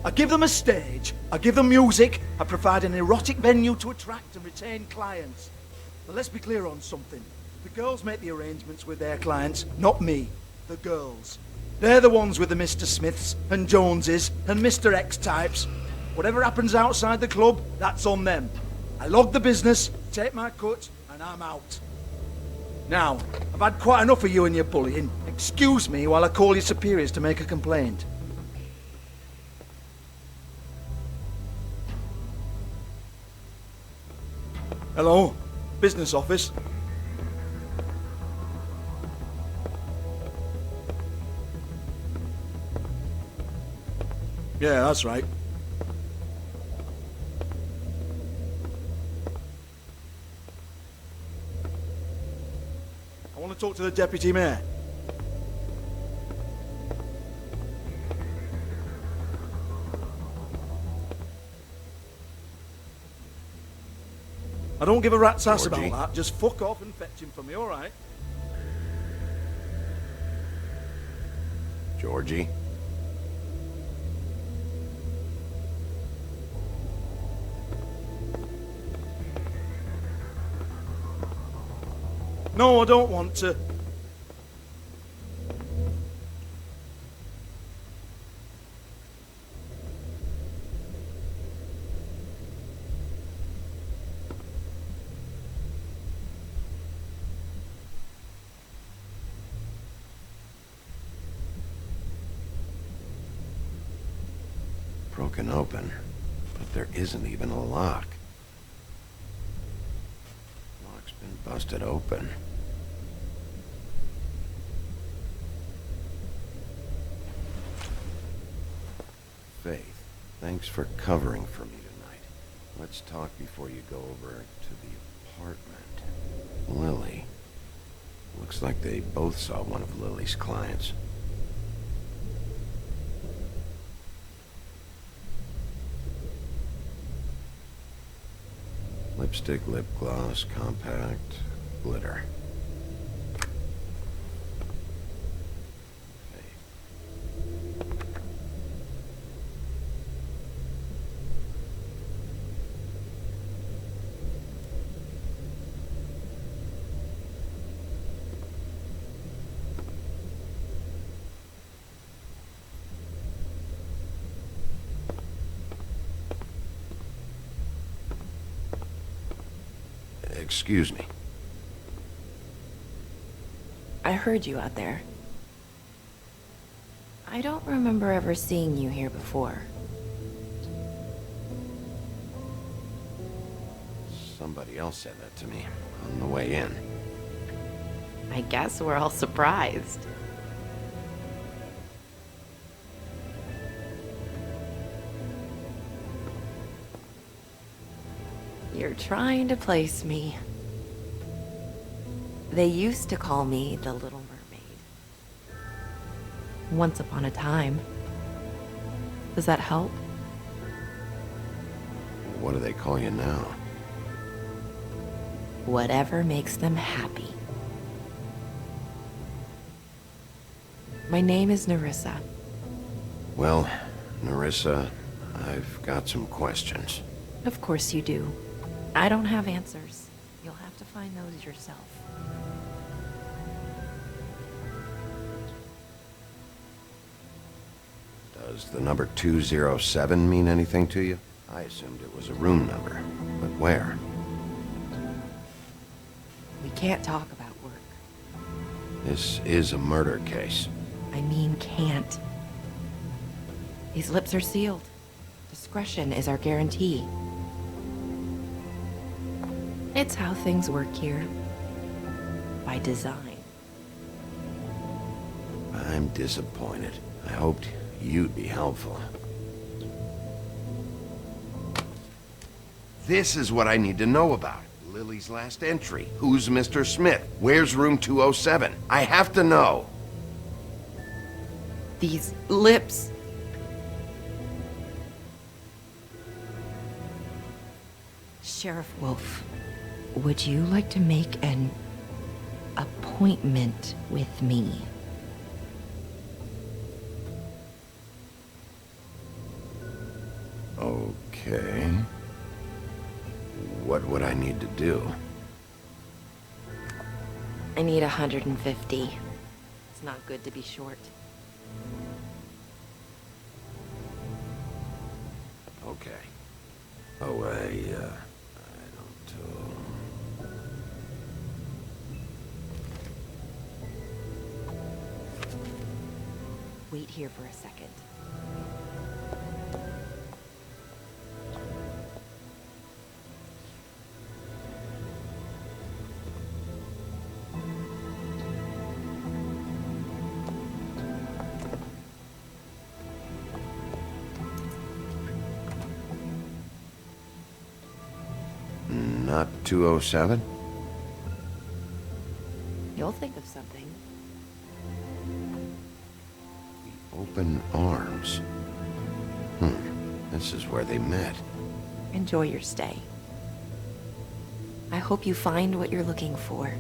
I give them a stage, I give them music, I provide an erotic venue to attract and retain clients. But let's be clear on something. The girls make the arrangements with their clients, not me. The girls. They're the ones with the Mr. Smiths and Joneses and Mr. X types. Whatever happens outside the club, that's on them. I log the business, take my cut, and I'm out. Now, I've had quite enough of you and your bullying. Excuse me while I call your superiors to make a complaint. Hello? Business office? Yeah, that's right. I want to talk to the deputy mayor. I don't give a rat's ass about that. Just fuck off and fetch him for me, all right? Georgie? No, I don't want to. Broken open, but there isn't even a lock. Lock's been busted open. Faith, thanks for covering for me tonight. Let's talk before you go over to the apartment. Lily. Looks like they both saw one of Lily's clients. Lipstick, lip gloss, compact, glitter. Excuse me. I heard you out there. I don't remember ever seeing you here before. Somebody else said that to me on the way in. I guess we're all surprised. You're trying to place me. They used to call me the Little Mermaid. Once upon a time. Does that help? What do they call you now? Whatever makes them happy. My name is Nerissa. Well, Nerissa, I've got some questions. Of course you do. I don't have answers. You'll have to find those yourself. Does the number 207 mean anything to you? I assumed it was a room number, but where? We can't talk about work. This is a murder case. I mean can't. These lips are sealed. Discretion is our guarantee. It's how things work here. By design. I'm disappointed. I hoped you'd be helpful. This is what I need to know about. Lily's last entry. Who's Mr. Smith? Where's room 207? I have to know. These lips. Sheriff Wolf, would you like to make an appointment with me? Okay. What would I need to do? I need 150. It's not good to be short. Okay. Oh, I don't... Wait here for a second. Not 207? You'll think of something. Open arms. This is where they met. Enjoy your stay. I hope you find what you're looking for.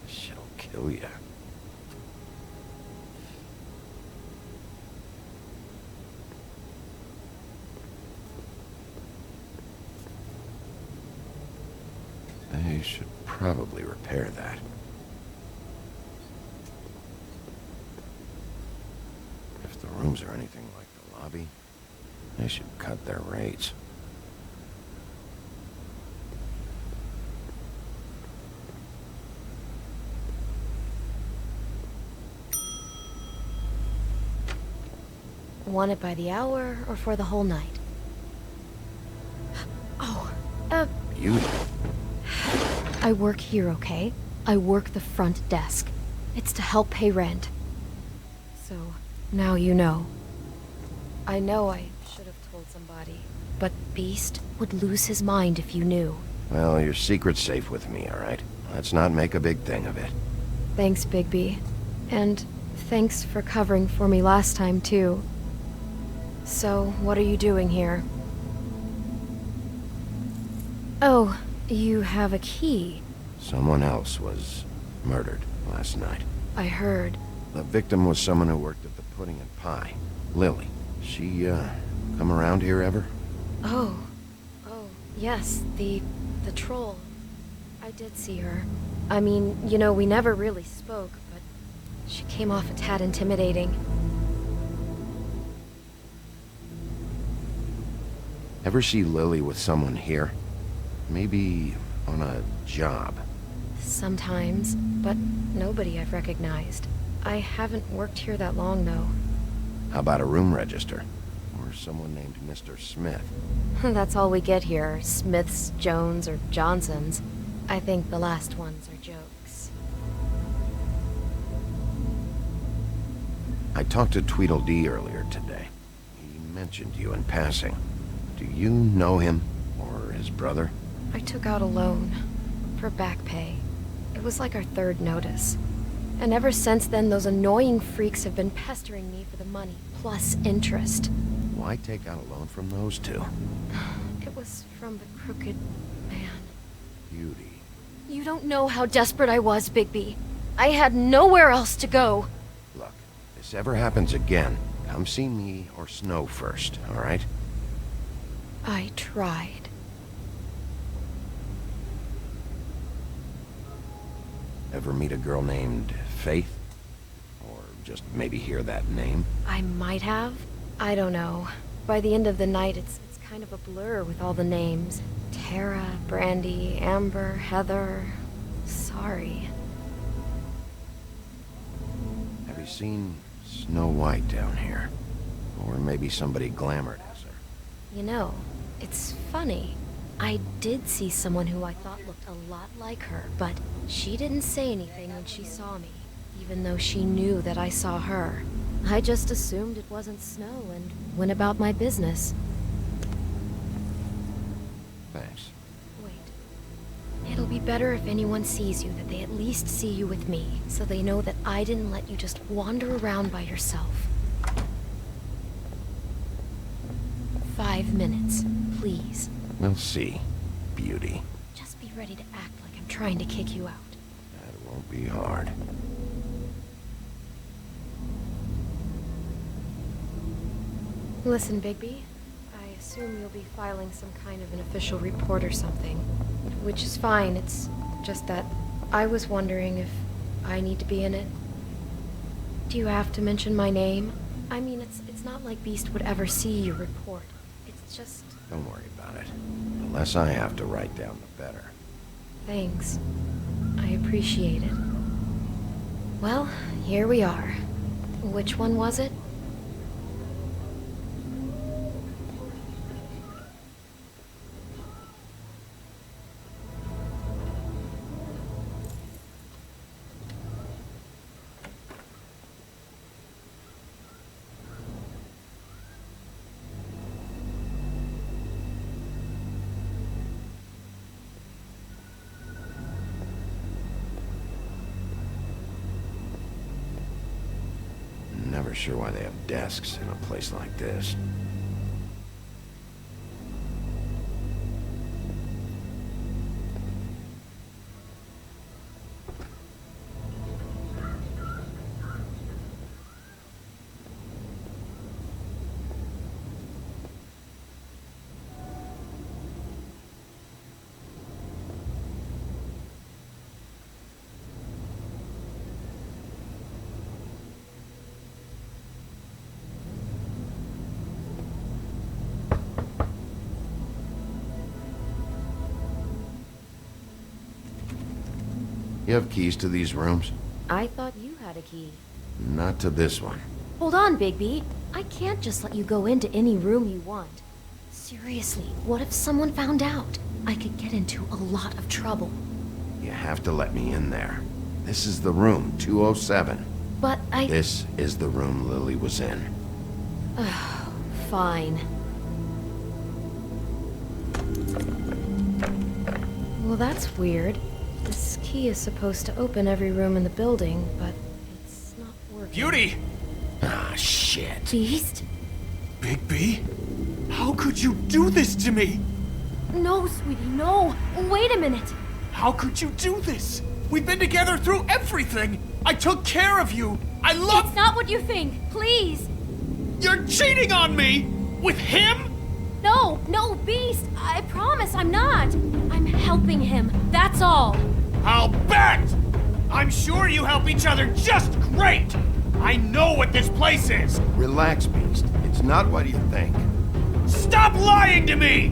Shit'll kill ya. They should probably repair that. If the rooms are anything like the lobby, they should cut their rates. Want it by the hour or for the whole night? Oh, You... I work here, okay? I work the front desk. It's to help pay rent. So, now you know. I know I should have told somebody, but Beast would lose his mind if you knew. Well, your secret's safe with me, all right? Let's not make a big thing of it. Thanks, Bigby. And thanks for covering for me last time, too. So, what are you doing here? Oh, you have a key. Someone else was murdered last night. I heard. The victim was someone who worked at the Pudding and Pie. Lily. She, come around here ever? Oh, yes, the troll. I did see her. I mean, you know, we never really spoke, but she came off a tad intimidating. Ever see Lily with someone here? Maybe on a job. Sometimes, but nobody I've recognized. I haven't worked here that long, though. How about a room register? Or someone named Mr. Smith? That's all we get here, Smiths, Jones, or Johnsons. I think the last ones are jokes. I talked to Tweedledee earlier today. He mentioned you in passing. Do you know him? Or his brother? I took out a loan for back pay. It was like our third notice. And ever since then, those annoying freaks have been pestering me for the money, plus interest. Why take out a loan from those two? It was from the crooked man. Beauty. You don't know how desperate I was, Bigby. I had nowhere else to go. Look, if this ever happens again, come see me or Snow first, all right? I tried. Ever meet a girl named Faith? Or just maybe hear that name? I might have. I don't know. By the end of the night, it's kind of a blur with all the names. Tara, Brandy, Amber, Heather. Sorry. Have you seen Snow White down here? Or maybe somebody glamored as her? You know, it's funny. I did see someone who I thought looked a lot like her, but she didn't say anything when she saw me, even though she knew that I saw her. I just assumed it wasn't Snow and went about my business. Thanks. Wait. It'll be better if anyone sees you that they at least see you with me, so they know that I didn't let you just wander around by yourself. 5 minutes, please. We'll see, Beauty. Just be ready to act like I'm trying to kick you out. That won't be hard. Listen, Bigby. I assume you'll be filing some kind of an official report or something. Which is fine, it's just that I was wondering if I need to be in it. Do you have to mention my name? I mean, it's not like Beast would ever see your report. It's just... Don't worry about it. The less I have to write down, the better. Thanks. I appreciate it. Well, here we are. Which one was it? Never sure why they have desks in a place like this. You have keys to these rooms? I thought you had a key. Not to this one. Hold on, Bigby. I can't just let you go into any room you want. Seriously, what if someone found out? I could get into a lot of trouble. You have to let me in there. This is the room, 207. But This is the room Lily was in. Fine. Well, that's weird. This key is supposed to open every room in the building, but it's not working. Beauty! Ah, shit. Beast? Bigby? How could you do this to me? No, sweetie, no. Wait a minute. How could you do this? We've been together through everything. I took care of you. I love... It's not what you think. Please. You're cheating on me! With him? No, Beast. I promise I'm not. I'm helping him. That's all. I'll bet! I'm sure you help each other just great! I know what this place is! Relax, Beast. It's not what you think. Stop lying to me!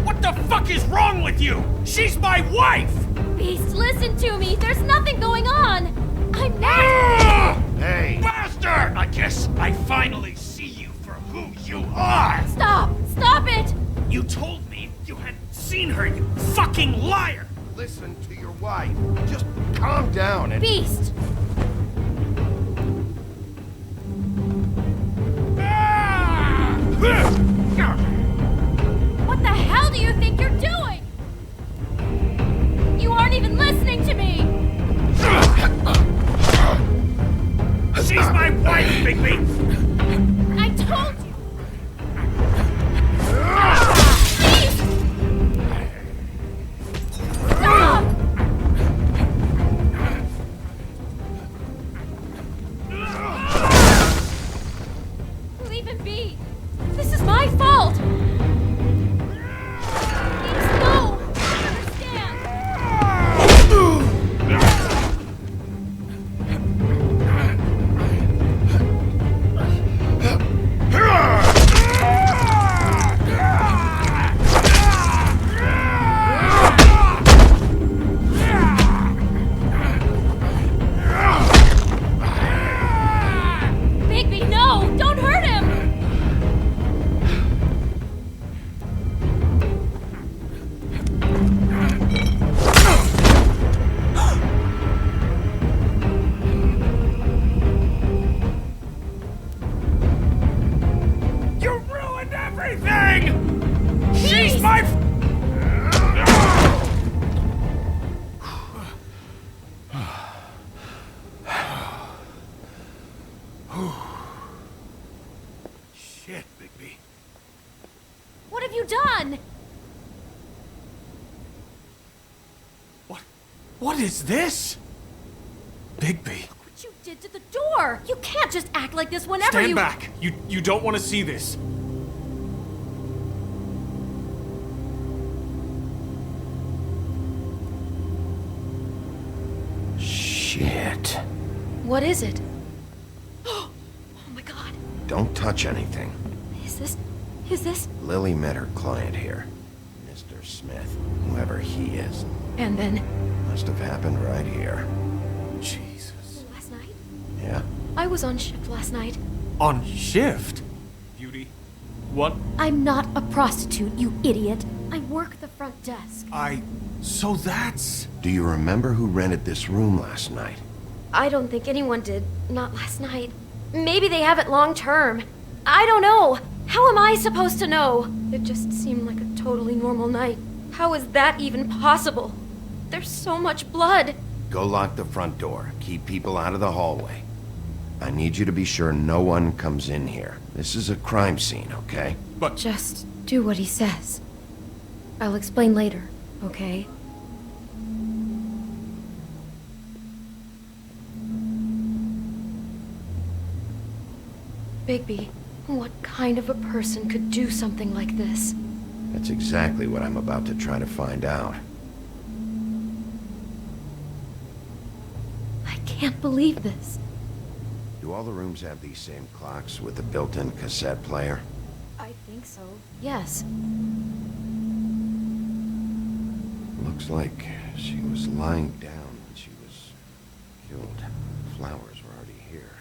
What the fuck is wrong with you? She's my wife! Beast, listen to me. There's nothing going on. I'm not... Hey! Bastard! I guess I finally see you for who you are! Stop! Stop it! You told me you hadn't seen her, you fucking liar! Listen to your wife. Just calm down and... Beast! What the hell do you think you're doing? You aren't even listening to me! She's my wife, Bigby! I told What is this? Bigby. What you did to the door! You can't just act like this whenever Stand you- back! You don't want to see this. Shit. What is it? Don't touch anything. Is this? Lily met her client here. Mr. Smith, whoever he is. And then? Must have happened right here. Jesus. Last night? Yeah? I was on shift last night. On shift? Beauty. What? I'm not a prostitute, you idiot. I work the front desk. So that's... Do you remember who rented this room last night? I don't think anyone did. Not last night. Maybe they have it long term. I don't know. How am I supposed to know? It just seemed like a totally normal night. How is that even possible? There's so much blood. Go lock the front door. Keep people out of the hallway. I need you to be sure no one comes in here. This is a crime scene, okay? But... Just do what he says. I'll explain later, okay? Bigby, what kind of a person could do something like this? That's exactly what I'm about to try to find out. I can't believe this. Do all the rooms have these same clocks with a built-in cassette player? I think so. Yes. Looks like she was lying down when she was killed. Flowers were already here.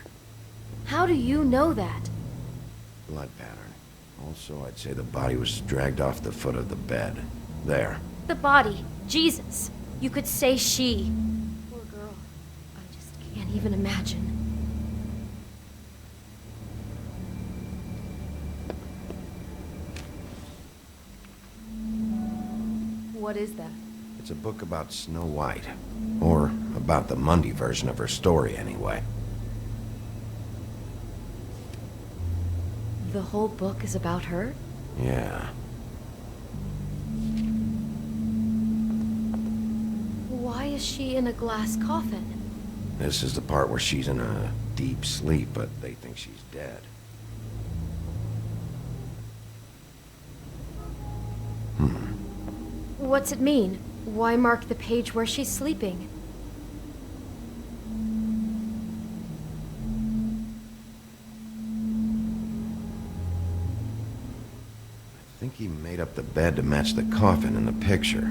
How do you know that? Blood pattern. Also, I'd say the body was dragged off the foot of the bed. There. The body. Jesus. You could say she. Poor girl. I just can't even imagine. What is that? It's a book about Snow White. Or about the Monday version of her story, anyway. The whole book is about her? Yeah. Why is she in a glass coffin? This is the part where she's in a deep sleep, but they think she's dead. What's it mean? Why mark the page where she's sleeping? I think he made up the bed to match the coffin in the picture.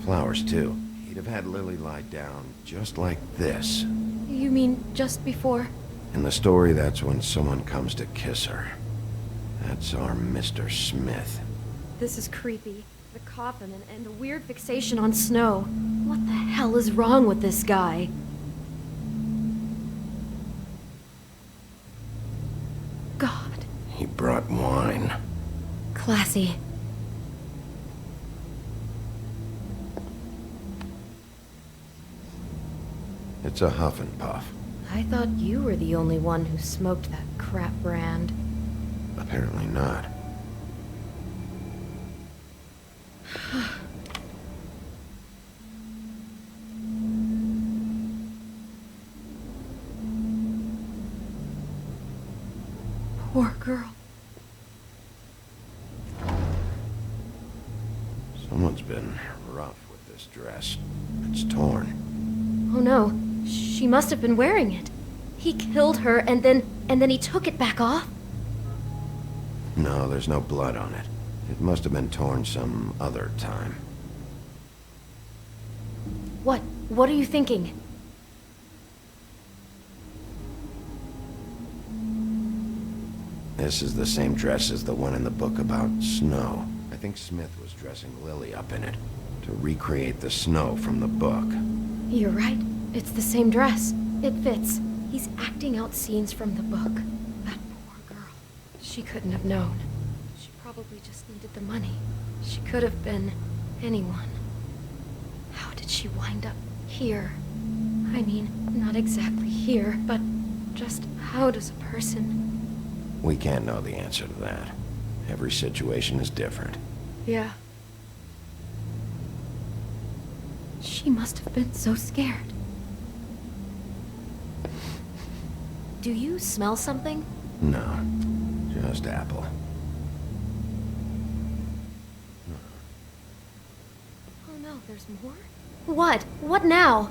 Flowers, too. He'd have had Lily lie down just like this. You mean just before? In the story, that's when someone comes to kiss her. That's our Mr. Smith. This is creepy. The coffin and a weird fixation on snow. What the hell is wrong with this guy? God. He brought wine. Classy. It's a huff and puff. I thought you were the only one who smoked that crap brand. Apparently not. Poor girl. Someone's been rough with this dress. It's torn. Oh no, she must have been wearing it. He killed her and then he took it back off? No, there's no blood on it. It must have been torn some other time. What are you thinking? This is the same dress as the one in the book about snow. I think Smith was dressing Lily up in it to recreate the snow from the book. You're right. It's the same dress. It fits. He's acting out scenes from the book. That poor girl. She couldn't have known. She probably just needed the money. She could have been anyone. How did she wind up here? I mean, not exactly here, but just how does a person... We can't know the answer to that. Every situation is different. Yeah. She must have been so scared. Do you smell something? No, just apple. Oh no, there's more? What? What now?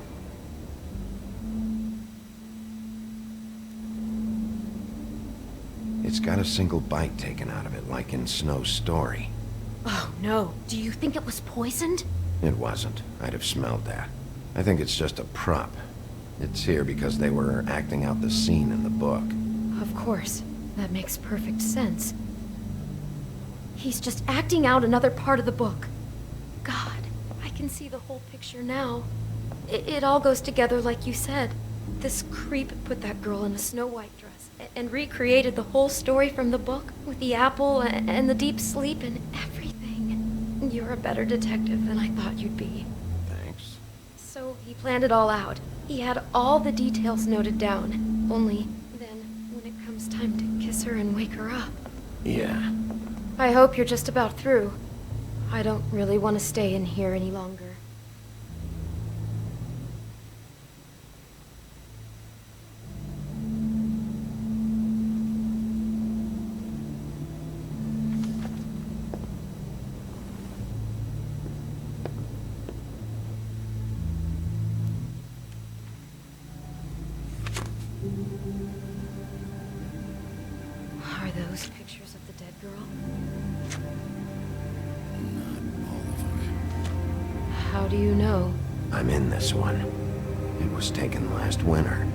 It's got a single bite taken out of it, like in Snow's story. Oh no, do you think it was poisoned? It wasn't. I'd have smelled that. I think it's just a prop. It's here because they were acting out the scene in the book. Of course. That makes perfect sense. He's just acting out another part of the book. God, I can see the whole picture now. It all goes together like you said. This creep put that girl in a Snow White dress and recreated the whole story from the book with the apple and the deep sleep and everything. You're a better detective than I thought you'd be. Thanks. So he planned it all out. He had all the details noted down. Only then, when it comes time to kiss her and wake her up. Yeah. I hope you're just about through. I don't really want to stay in here any longer. Are those pictures of the dead girl? How do you know? I'm in this one. It was taken last winter.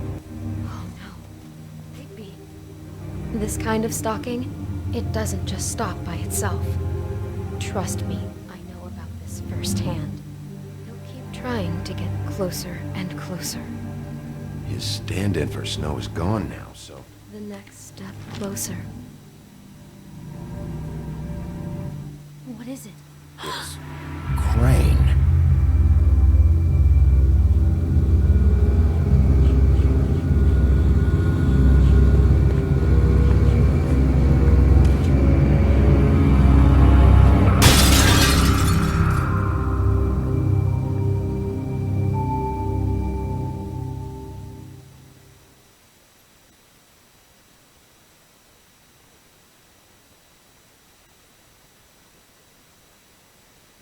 Oh no. Bigby. This kind of stalking, it doesn't just stop by itself. Trust me, I know about this firsthand. He'll keep trying to get closer and closer. His stand-in for Snow is gone now, so... The next step closer. What is it? It's... Crane.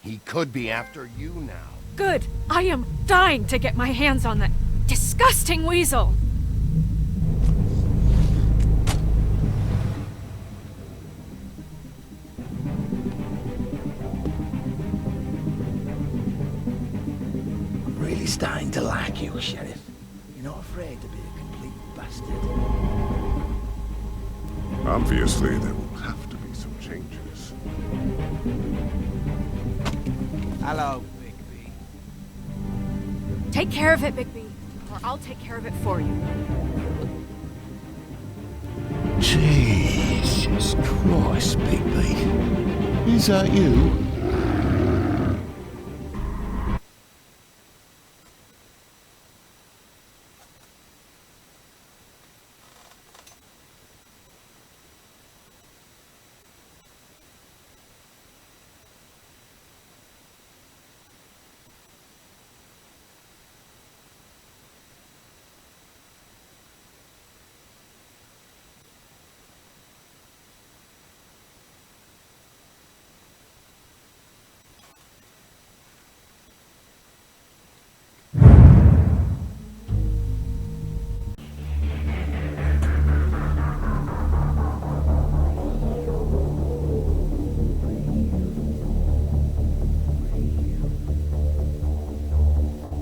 He could be after you now. Good. I am dying to get my hands on that disgusting weasel. I'm really starting to like you, Sheriff. You're not afraid to be a complete bastard. Obviously, there will have to be some changes. Hello, Bigby. Take care of it, Bigby, or I'll take care of it for you. Jesus Christ, Bigby. Is that you?